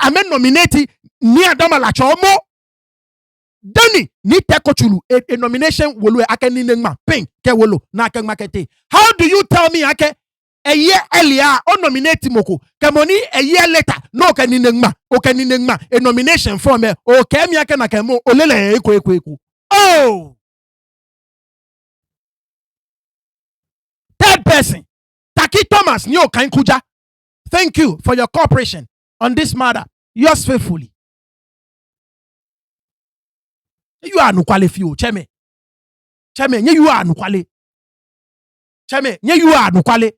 ame nominate ni adama la chomo dani ni teko chulu a nomination wolu ake ni ngma pin ke wolu na ake market. How do you tell me ake a year earlier on nominate moko kemoni a year later no ke ni ngma o ke ni ngma a nomination for me o ke mi ake na kemo olele eko. Oh, third person Taki Thomas Nyo Kankuja. Thank you for your cooperation on this matter. Yours faithfully. You are no qualify, Cheme. You are no qualify. Cheme, you are no qualify.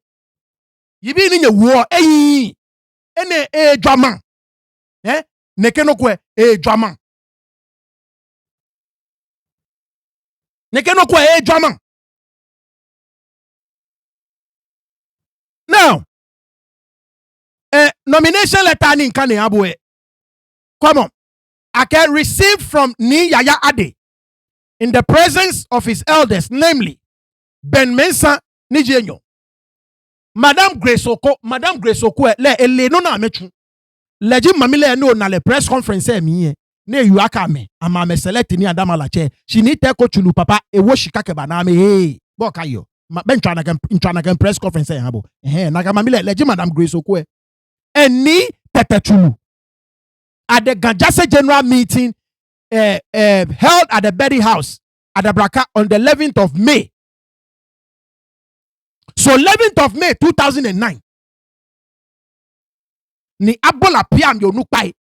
You be in your war, a drama. Nekenokwe, a drama. Nekenokwe, a drama. Now, nomination letter in Kane Abue. Come on. I can receive from Ni Yaya Ade in the presence of his elders, namely Ben Mensa Nijenyo, Madame Grace Oko le ele no na mechu. Leji mamile no na le press conference mi ne yu aka me ama me select ni adama la che. She need teko chulu papa e wo shika ba na me hey boka yo. Ben tryna can press conference habo. Na ga mamile leji Madame Grace Oko eni tete chulu at the Ga-Mashie general meeting held at the Betty House at the Braka on the 11th of May. So 11th of May 2009. Ni Abola Piam yo nupai.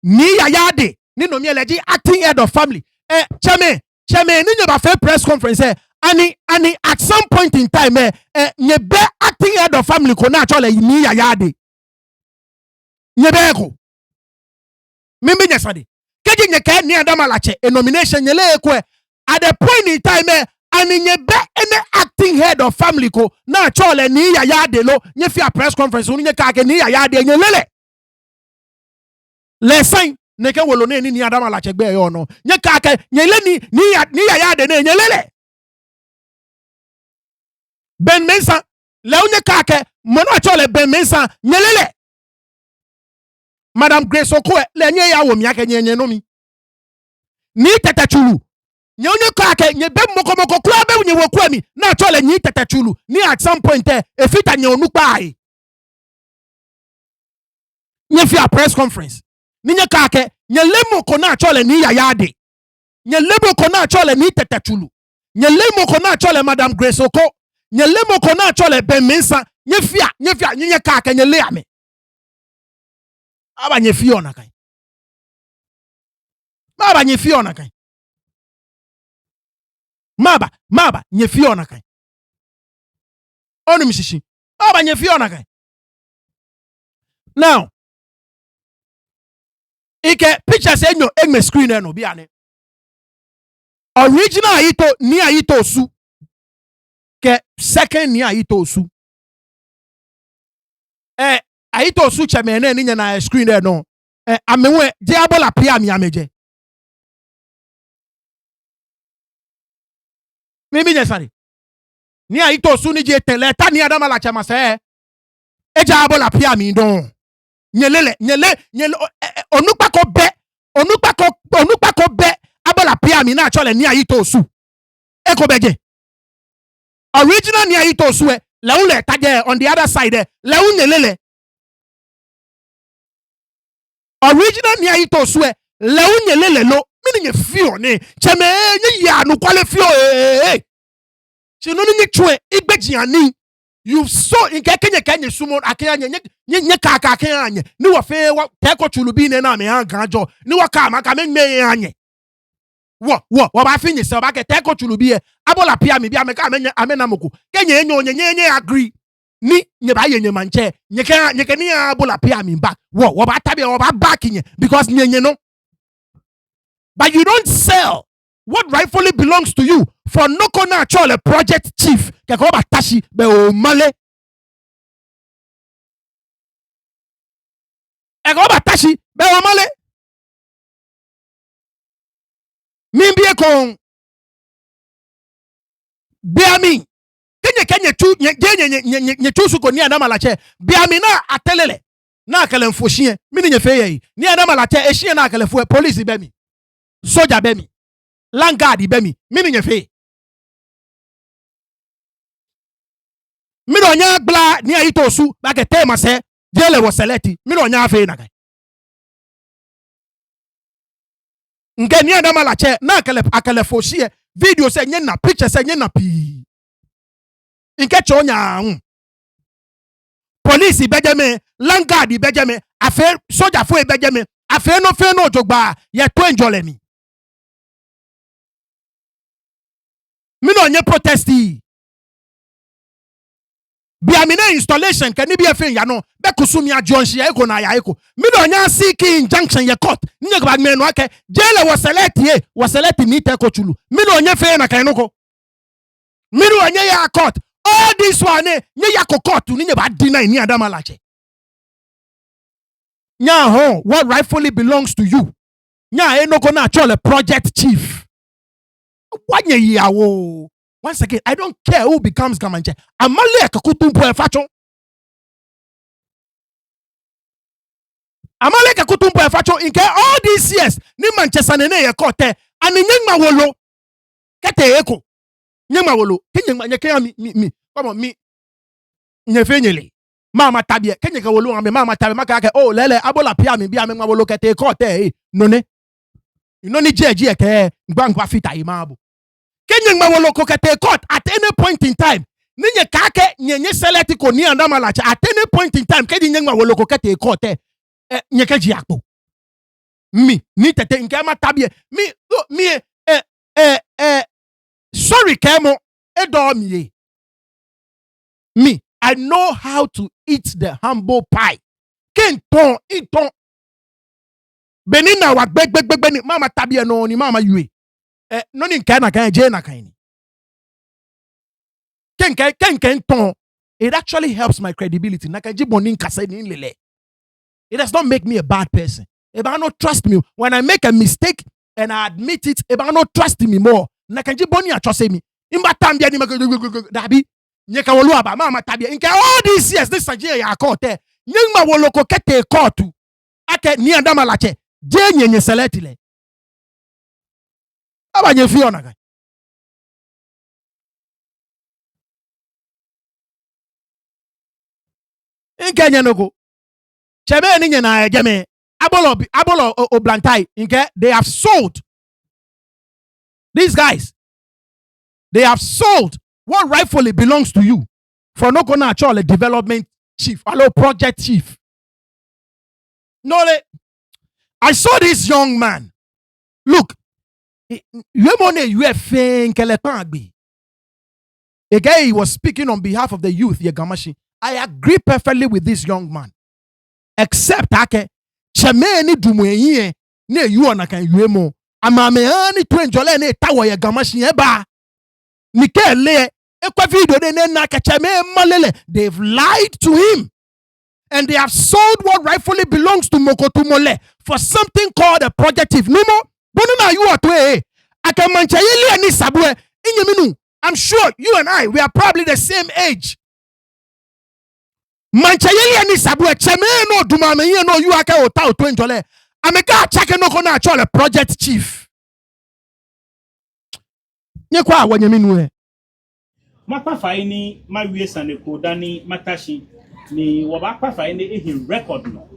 Ni Yayade. Ni no mieleji acting head of family. Cheme ni nyoba fair press conference ani at some point in time nyebe acting head of family ko na chole ni Yayade. Nyebe ko. Mimbi nyesade. Keji nyeke ni adama lache a nomination nyele ekwe at the point in time ani nyebe ene acting head of family ko na chole ni Yayade lo nyefi a press conference uni nyeka ke ni Yayade nyelele le sign neke wolo ne ni adama lache gbe yo no nyeka ke nyele ni Yayade ne nyelele Ben Mensa le unyeka ke mono chole Ben Mensa nyelele Madame Grace Okwe le nye ya wo mi ake nye no mi ni tete chulu nye onye ko ake nye be moko kura be nye wo kwa mi na chole ni tete chulu ni at some point e fita nye onu pa ai nye fi a press conference ni nye ka ake nye lemo ko na chole ni Yayade nye lemo ko na chole ni tete chulu nye lemo ko na chole Madame Grace Okwe nye lemo ko na chole Ben Mensa nye fi nye ka ake nye le ame aba nye fiona kai maba nye fiona kai maba nye fiona kai onu mishishi maba nye fiona kai. Now ike pictures enyo egme screen eno bi ane original ayito su ke second ni ayito su ayito su chemene ni na screen there no amewe je Abola Piam ameje mimi nyesari ni ayito su ni je teleta ni adama la chama se eja Abola Piam don nyele onupako be Abola Piam na chole ni ayito su eko beje original ni ayito su leule taje on the other side leunelele original ni ayito su leunelele lo mini nye fio ne cheme nye ya no kwale fio se no ni chwe igbeji ani you so in kenye sumo akenya nye kaka akenya ni wo fe teko chulubi ne na me ganjo ni wo ka maka me anye wo ba finyi se ba ke teko chulubi Abola Piam bi ameka amena moku kenye enyo nye agree ni nye ba yenye manche nye ni Abola Piam back wo ba tabi wo ba back nye because nye no, but you don't sell what rightfully belongs to you for no kona chole project chief ke ko ba tashi be o male e ko ba tashi be o male mimbie kon biami kenye tu nye tu su ko ni adama la che biami na atelele na akalemfo hye mini nye fe yi ni adama la che ehye na akalemfo police be mi soldier be mi land guard be mi mini nye fe mini onya gba ni ayi to su ba ke tema se jele wo select mini onya fe na kai nke ni adama la che na akalefo hye video se nye na picture se nye na pi nke cho nya police bejeme land guard bejeme afa soldier fo bejeme afa no fe no jogba ye to enjole mi no onye protesti biamina installation kan ni bi afa ya no be kusumi ajonshi ya eko na ya eko mi no onye seeking injunction ye court nye gba me no ake jele wo select ni te ko chulu mi no onye fe na kan no ko mi no onye ya court all this one nye ya court ni nye ba deny ni adama lache nya ho what rightfully belongs to you nya enoko na chole project chief wanye yawo once again I don't care who becomes Ga-Mashie amale akakutumpo efacho amale akakutumpo efacho in all these years ni Manchester ne ye court ani nyengma wolo kete eko nyengma wolo kenyengma nyeke mi come on mi nyefenyele mama tabie kenyeka wolo ame mama tabie maka oh lele Abola Piam bi ame wolo kete court none inoni jeje ke ngba fita imabo kenyengma wolo kete court at any point in time ninye kake nyenye select ko ni andama lacha at any point in time kedi nyengma wolo kete court nyeke ji akpo mi ni tete nke ma tabie mi sorry kemo edo mi me I know how to eat the humble pie kenton iton benina wa gbegbegbegbe ni mama tabie no ni mama yue no ni nka na kan je na kan ni ken ton it actually helps my credibility na kan ji boni nkasa ni lele it does not make me a bad person if I not trust me when I make a mistake and I admit it if I not trust me more na kan ji boni atwose mi imba tambia ni dabi nyeka wolu aba mama tabia nke all these years this Nigeria ya court nyengma wolo ko kete court ake ni adama lache je nyenye select le aba nye fi ona ga nke nyenoko chebe ni nyena ejeme abolo oblantai nke they have sold these guys they have sold what rightfully belongs to you for no gonna actually development chief, hello project chief. No, I saw this young man. Look, again, he was speaking on behalf of the youth, Ga-Mashie. I agree perfectly with this young man. Except ake chemeni dumwenye ne yuona kan yuemo amamehani tu enjole ne tawo Ga-Mashie eba Nikele they've lied to him and they have sold what rightfully belongs to Mokotumole for something called a projective. Numo, bonuna you are to Akamanchayeli and Sabwe inyeminu. I'm sure you and I we are probably the same age. Manchayeli and Sabwe cheme no dumame no you aka ota to enjole. Ameka chake no kona achole project chief. Nyekwa wanyeminu Makpafai ni mawie saneko dani matashi ni wabakpafai ni ehi record no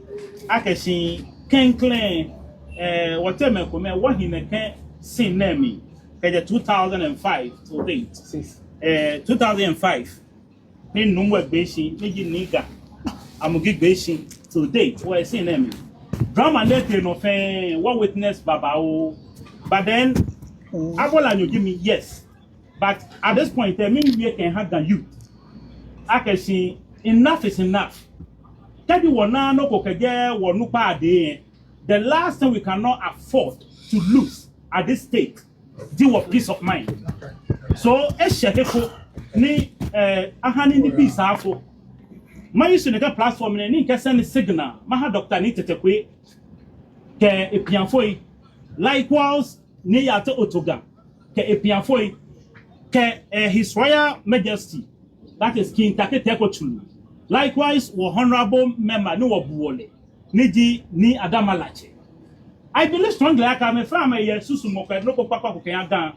akeshi kenklen whatever kome wahine ken sin name keje 2005 to date 2005 ni numwe gbeshi meji niga amugi gbeshi to date why sin name drama nete no fe what witness babao but then Abola you give me yes. But at this point, I mean, we can have than you. I can see enough is enough. Tell you what now, no kokege, what no pade. The last thing we cannot afford to lose at this state, deal with peace of mind. So, esheko ni ahani ni peace afo. My issue na platform ni nke send signal. Maha doctor ni tetekwe ke epianfoi. Likewise, ni yate otoga ke epianfoi. His Royal Majesty, that is King Take Teko Chulu, Likewise, we honorable member no Buole, Niji ni Adamalache. I believe strongly like I'm a farmer here, Susumoka, no Papa Kukayagan.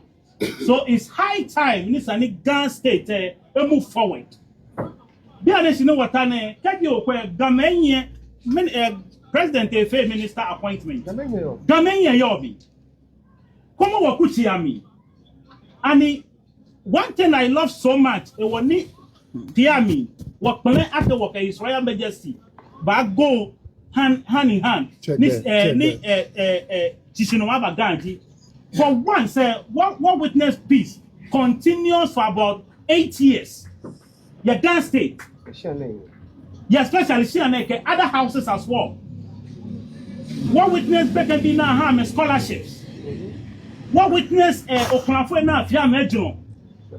So it's high time in this Ghana state move forward. Be honest, you know what I can you Ga-Mashie President Minister appointment. Ga-Mashie Yobi. Come on, Wakuchiami. And one thing I love so much, it was Piami, what plan after work His Royal Majesty, but go hand in hand. Chishinomaba Ganji. For once, one witness peace continues for about 8 years. Your Ghana state, yeah, especially Shianeke, other houses as well. One witness can be now harm scholarships. One witness Oklafo now Fiamedro.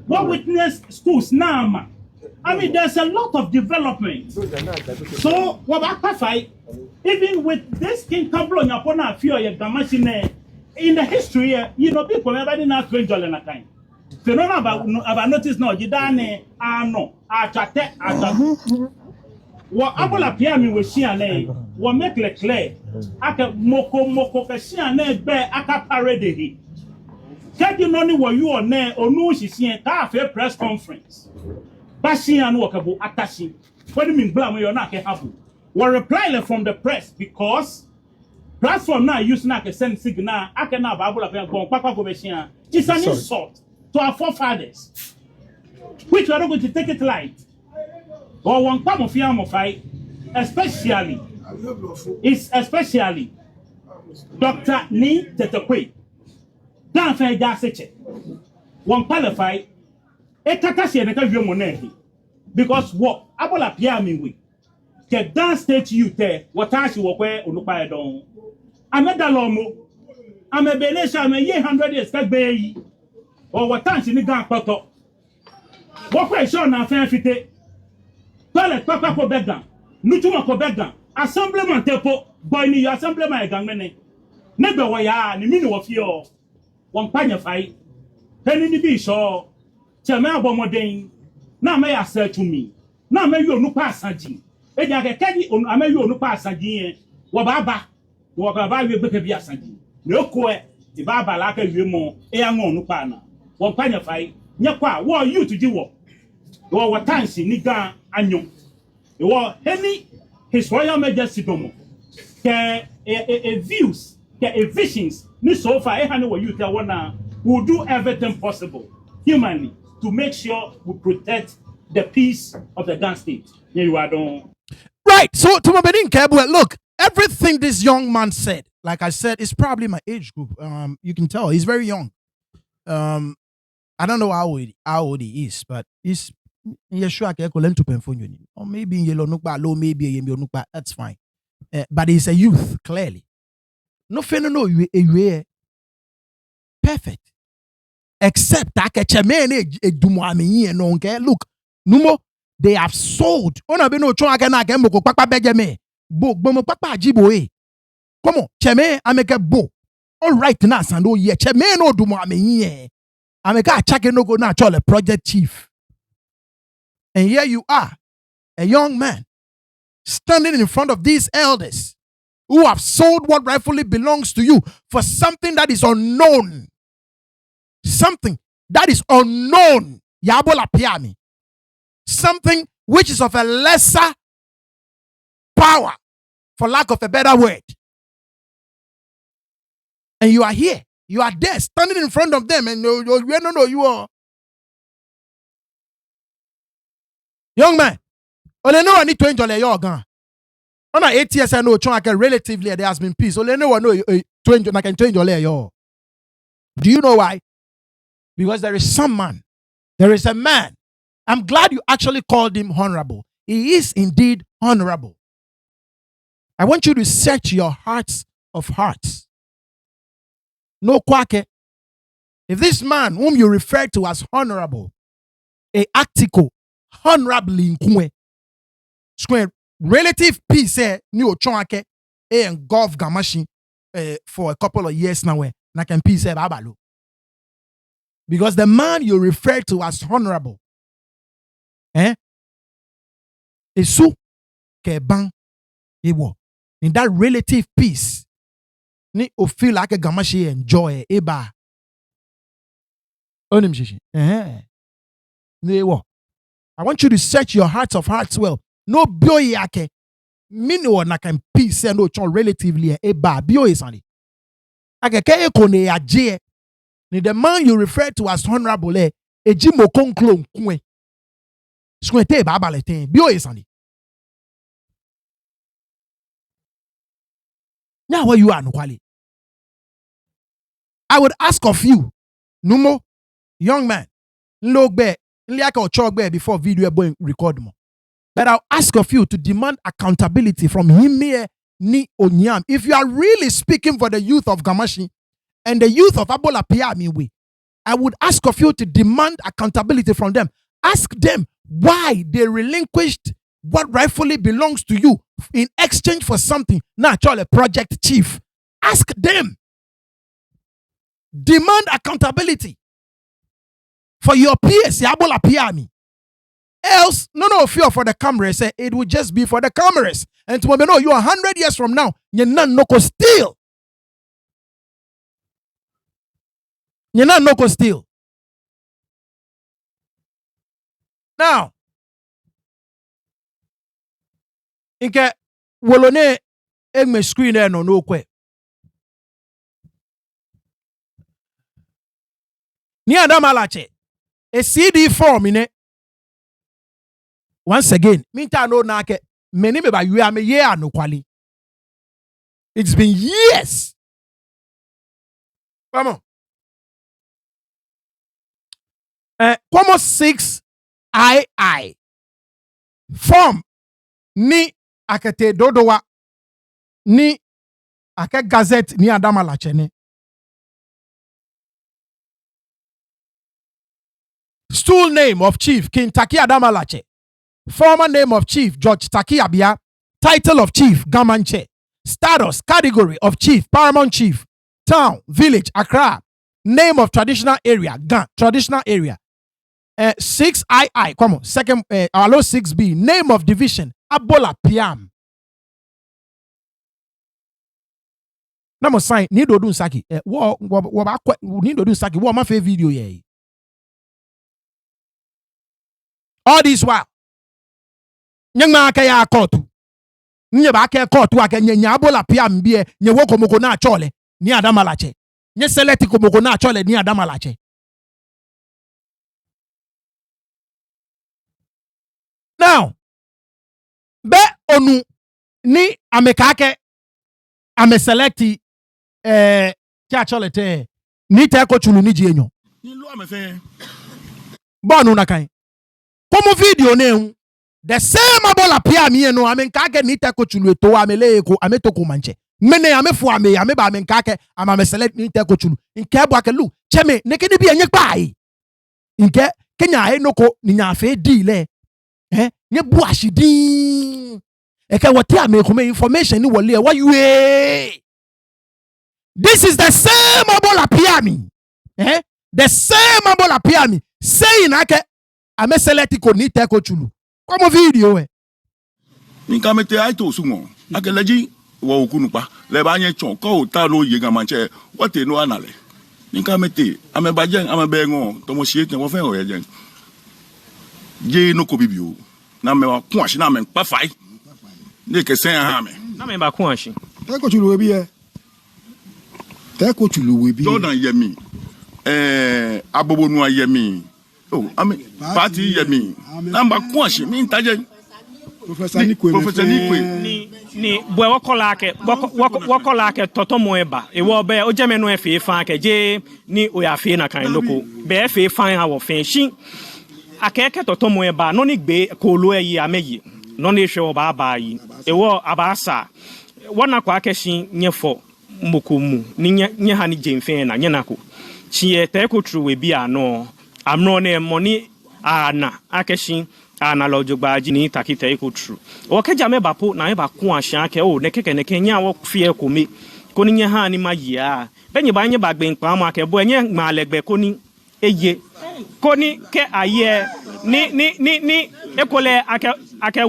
One witness schools now. I mean, there's a lot of development. So, what I fight, even with this King Kablo Yapona Fio Ga-Mashie in the history, you know, people never did not $20 in a time. You know about notice no, you don't know, Achate. What Abola Piam was Shiane, what make le clear, Aka Moko Shiane bear Aka parade. Can't you know what you are there or no, she's seeing a press conference? Bashi and workable attaché. What do you mean, blame you're not happen? What reply from the press because platform now using like a send signal. I can have Abola Piam go Papa Gomeshian. It's an insult to our forefathers, which we are not going to take it light. Or one time of Fiam fight, especially Dr. Ni Tetekwe. Don't find that seche. One qualify. Ekatashi and Ekavio Monehi. Because what Abola Piam we get down state youth there, what I should wear Unupa don. I'm a Dalomo. I'm a Benesha, I'm a year 100 years bay. Or what time in the Gan Poto. What question now fair fit? Toilet Papa for Began, Nutuma for Began, Assemblement Tepo, boy, you assemblement gangmene. Never way, the meaning of your one panya fight. Penny be sure. Chama Bomodin, now may I say to me, now may you no pass Sanji. If I can on I may you no pass Sanji, Wababa, Wababa, you better be a Sanji. No quay, the Baba like a Yumo, a young no pana. One panya fight, Nyakwa, what you to do what? Or what time she niga and you. You are any His Royal Majesty Domo. A views, a visions, ni so far, I know what you tell one now, will do everything possible humanly to make sure we protect the peace of the Ghana state. Here you are, don't. Right. So, to my bedin Kebwe, look, everything this young man said, like I said, is probably my age group. You can tell he's very young. I don't know how old he is, but he's sure or maybe in yellow nukba, low, maybe in nukba. That's fine. But he's a youth, clearly. No no, you perfect. Except that look, Numo, they have sold. Ona be no chon again again moko papa bejeme. Bo bomo papa jiboe. Come on, cheme ameke bo. All right na sando ye cheme no dumo amenye. Ameka chake no go na chole project chief. And here you are, a young man, standing in front of these elders who have sold what rightfully belongs to you for something that is unknown. Something that is unknown. Abola Piam. Something which is of a lesser power, for lack of a better word. And you are here. You are there, standing in front of them, and you are. Young man, only no one need $20 your gun. On 8 years, I know relatively there has been peace. Only no one know $20 I can $20 your. Do you know why? Because there is some man. There is a man. I'm glad you actually called him honorable. He is indeed honorable. I want you to search your hearts of hearts. No kwake. If this man whom you refer to as honorable, a actico, honorably in square relative peace ni ochonake and golf Ga-Mashie for a couple of years now na can peace babalo. Because the man you refer to as honorable, Esu keban ewo. In that relative peace, ni o feel like a Ga-Mashie enjoy eba. Onim shishi. Ewo. I want you to search your hearts of hearts well. No bio yake. Mino na can peace and no chon relatively eba bio isani. Ake ke ekone aje. Ni the man you refer to as honorable eji mo konklo nkwe. Skwete ba balete bio isani. Now where you are no kwali. I would ask of you, Numo, young man, look back, before video boy record mo. But I'll ask of you to demand accountability from him here, ni onyam. If you are really speaking for the youth of Ga-Mashie and the youth of Abola Piam, I would ask of you to demand accountability from them. Ask them why they relinquished what rightfully belongs to you in exchange for something. Now, a project chief. Ask them. Demand accountability for your peers, Abola Piam. Else, no fear for the cameras. It would just be for the cameras. And to know you 100 years from now, you're not no steal. You're not no steal. Now, inke wolone egme screen no kwe. Ni adamalache a CD form in it. Once again, minta no nake many me ba you am year no kwali. It's been years. Come on. Como 6II form ni akete dodowa ni ake gazette ni adamalache ne. Stool name of Chief King Taki Adamalache. Former name of Chief George Taki Abia. Title of Chief Ga-Mashie. Status category of Chief Paramount Chief. Town village Accra. Name of traditional area Ga traditional area. 6II come on second allow 6B. Name of division Abola Piam. Namo sign ni do dun saki wo ni do dun saki wo ma fe video ye. All this while, nyanga akaya kotu. Nye ba akaya kotu ake nye Abola Piam bie nye woko moko na chole ni adamalache. Nye seleti komoko na chole ni adamalache. Now, be onu ni amekake ame selecti kia chole te ni te ko chulu ni jienyo. Ni lo amefe. Bonu na kai. Como video ne the same Abola Piam ye no amen kake ni te ko chulu to amele ko ametoko manche mene amefu ame ba amen kake ama me select ni te ko chulu nke bo akelu cheme ne kede bi enye pai nke kenya no ko ni nya fe di le nye bu ashidi eke wote ame ko me information ni wole wa you this is the same Abola Piam the same Abola Piam saying ake ame select ko ni te ko chulu como video Ni kamete aito sumo akeleji wo okunupa le ba yen chon ko ta lo ye Ga-Mashie what no anale ni kamete ame ba jen ame be ngo to mo sie ten wo fe o ye jen je no ko bibio na me wa kun ashi na me pa fai ni ke sen ha me na me ba kun ashi te ko chulu we bi e te ko chulu we bi Jordan Yemi abobonu Yemi oh ame party Yemi na ba kun ashi mi ntaje Professor Nikwe ni boy wakola ke totomo eba e wo be o jeme no efe fan ke je ni o ya fe na kan loko be efe fan ha wo fe shin akeke totomo eba no ni gbe ko lo eyi ameyi no ni hwe oba ba yi e wo abasa wona kwa akeshin nyefo mbokomu ni nye ha ni jemfe na nye nako chie te ko tru we bi ano amno ne money ana akeshin ana lojogba jini takita iko true o keja me bapo na me ba kun ahia ke o ne keke ne kenya wo fie ko me ko ni nya ha ni ma yi a benye ba nye ba gbe npa ma ke bo enye ma legbe ko ni eye koni ke aye ni ekole ake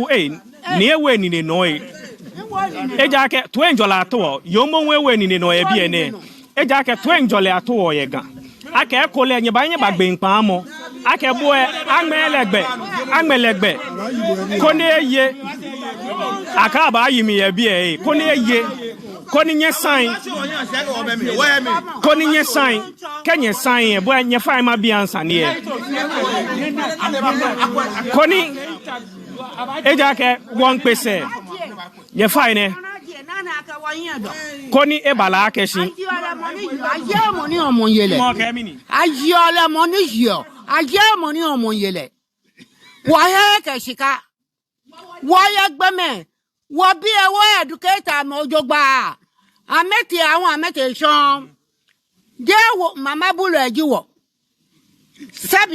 ni ewe ni no eja ke to enjola ato yomo we ni no e bi ene eja ke to enjola ato ye gan ake ekole nye ba gbe npan amo ake bo agmelegbe koni eye aka ba yimi ye bi koni eye koni nye sign kenye sign bo nye fa ma bi ansa ne koni eja ke won pese nye fa ne koni ebala akeshi aye money omon yele aye money yo aye money omon yele wa he keshika wa ye gbeme wo bi e wo educator mo jogba ameti awon ameti shon je wo mama bulu ejiwo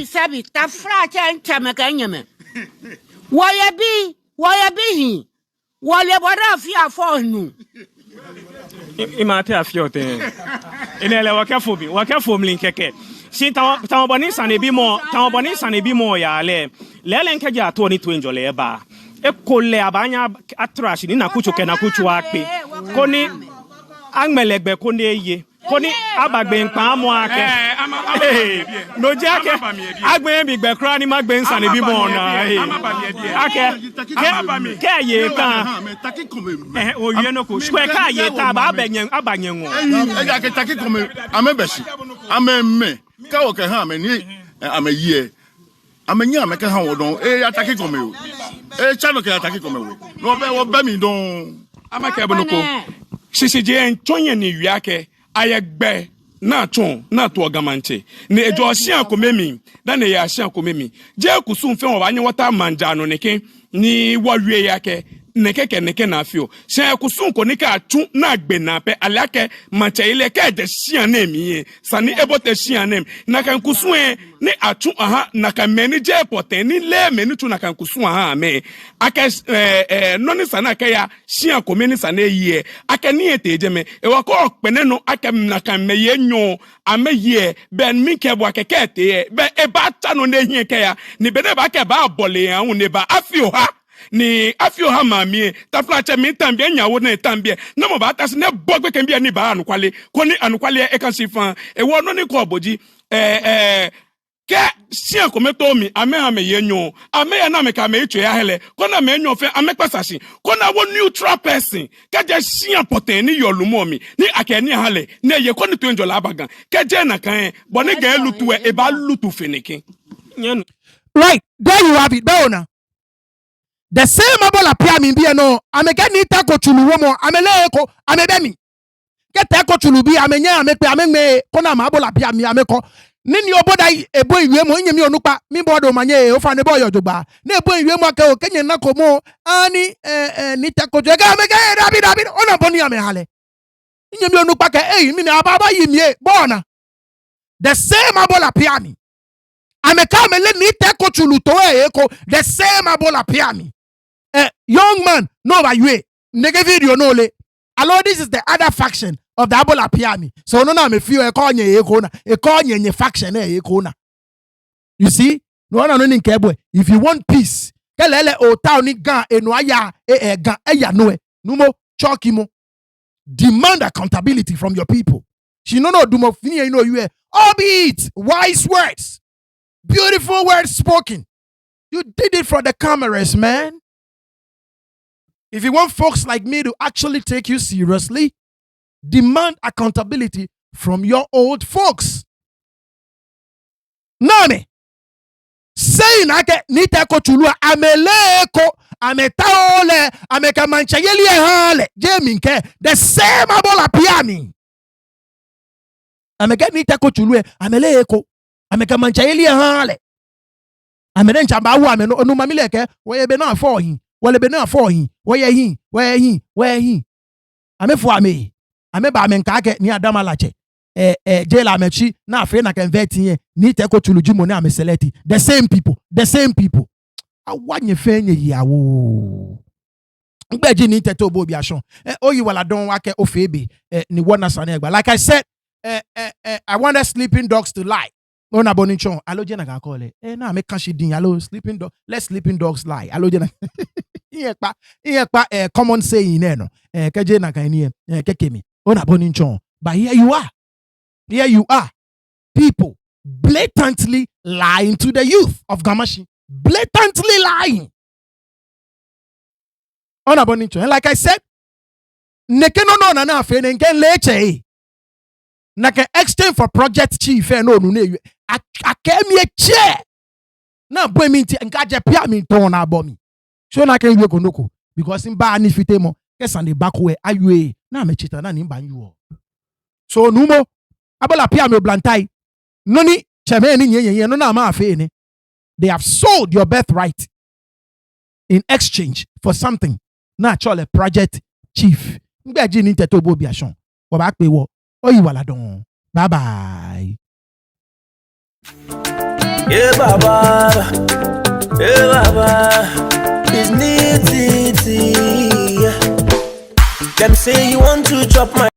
sabi ta fra che ncheme ka nyeme wo ye bi hin wo le boda fi afo nu imate afiote inele wakefo mlinkeke si tawo boni sane bi mo ya le nkeja ato ni to enjole eba ekole abanya atrash ni nakucho akpe koni agmelegbe koni eye koni abagbe npan amo ake no je ake agbe mi gbe kra ni magbe nsane bi mo na ake ke ye kan oye no ko square ka ye ta ba abanye wo eja ke taki kome amebeshi amemme ka o ke ha ameni amaye amenya ameka ha wodon ataki kome o chano ke ataki kome we no be wo be mi don amaka ebonoko sisije entonye ni wiake ayegbe na to Ga-Mashie ne ejo hia komemi na ne ya hia komemi je kusu mfe wo anye wata manja no neke ni wawie yake neke na afio se kusu ko nika atu na agbe na pe alake mancha ile ka de hia na emi sani ebote hia na na kan kusu ni atu aha na kan meni je poten ni le meni tu na kan kusu aha me aka no ni sana ka ya hia komeni sana yie aka ni eteje me e wa ko pene no aka na kan meye nyo ameye ben mi ke bo akekete be e ba ta no na hie ka ya ni be ne ba ke ba bole an ne ba afio ha mamie tafla che mi tambie nyawo na tambie na mo ba tas ne bogbe kan bia ni ba anukwale koni anukwale e kan sifan e wo no ni ko oboji ke sia kometo mi ame yenyo ame ya na me ka me itwe ya hele kona me enyo fe ame kpasashi kona wo neutral person ke je sia poten ni yolumo mi ni akeni hale na ye koni to enjola abagan ke je na kan bo ni ga lutu e ba lutu fenike Right, there you have it, Baona. The same Abola Piam in no, ameka ni tako chulu womo, ameleko, amebemi. Get tako chulu bi, amenya, amekpe, kona Abola Piam, ameko. Nini oboda ebo iwe mo, inye mi onupa, mi bodo manye, ofane boyo joba. Ne ebo iwe mo ke, kenye nako mo, ani, ni tako chulu, ameka, David, ona boni amehale. Inye mi onupa ke, mini ababa yimye, bona. The same Abola Piam. Ameka amele ni tako chulu towe eko, the same Abola Piam. Young man, no by you. Nege video no le. Allo, this is the other faction of the Abola Piam. So no me feel e konye nye faction e kona. You see? No one no nkebwe. If you want peace, kelele o town ni gan eno aya gan eya no e. Numo chokimo. Demand accountability from your people. She no dumo fini you know you all be it wise words. Beautiful words spoken. You did it for the cameras, man. If you want folks like me to actually take you seriously, demand accountability from your old folks. Name. Saying ake nita ko chulua ameleko ametaole amekamanchayeli hale jeminke the same Abola Piam. Ameke nita ko chulue ameleko amekamanchayeli hale amenencha ba wa ameno onu mamileke wo be na for hin wole be na for hin wo ye hin amefo ame ba amenka ke ni adamalache jela mechi na afi na convert yin ni te ko chuluju mo na ameseleti the same people awanye fenye yawo ngbeji ni te to bo bi ason oyi wala don wa ke ofebe ni wona sane egba like I said I want the sleeping dogs to lie. Ona bonichon, alo jena ga call it. Na me kashi din, alo sleeping dog, let sleeping dogs lie. Alo jena. Iye pa common saying no. Keje na kan ni kekemi. Ona bonichon. But here you are. Here you are. People blatantly lying to the youth of Ga-Mashie. Blatantly lying. Ona bonichon. And like I said, neke no na afe nken leche. Na can exchange for project chief no akemi chair na boy mi nti nka je pia mi ton na abo mi so na kan yeko noko because in ba ni fite mo kesan de back way aye na me chita na ni ban you so numo Abola Piam oblantai no ni cheme ni yenye no na ma afe ni they have sold your birthright in exchange for something na chole project chief ngbe ji ni teto bo biashon wo ba pe wo oyiwaladon. Bye bye. Yeah, Baba. Yeah, Baba. It's neat. Them say you want to chop my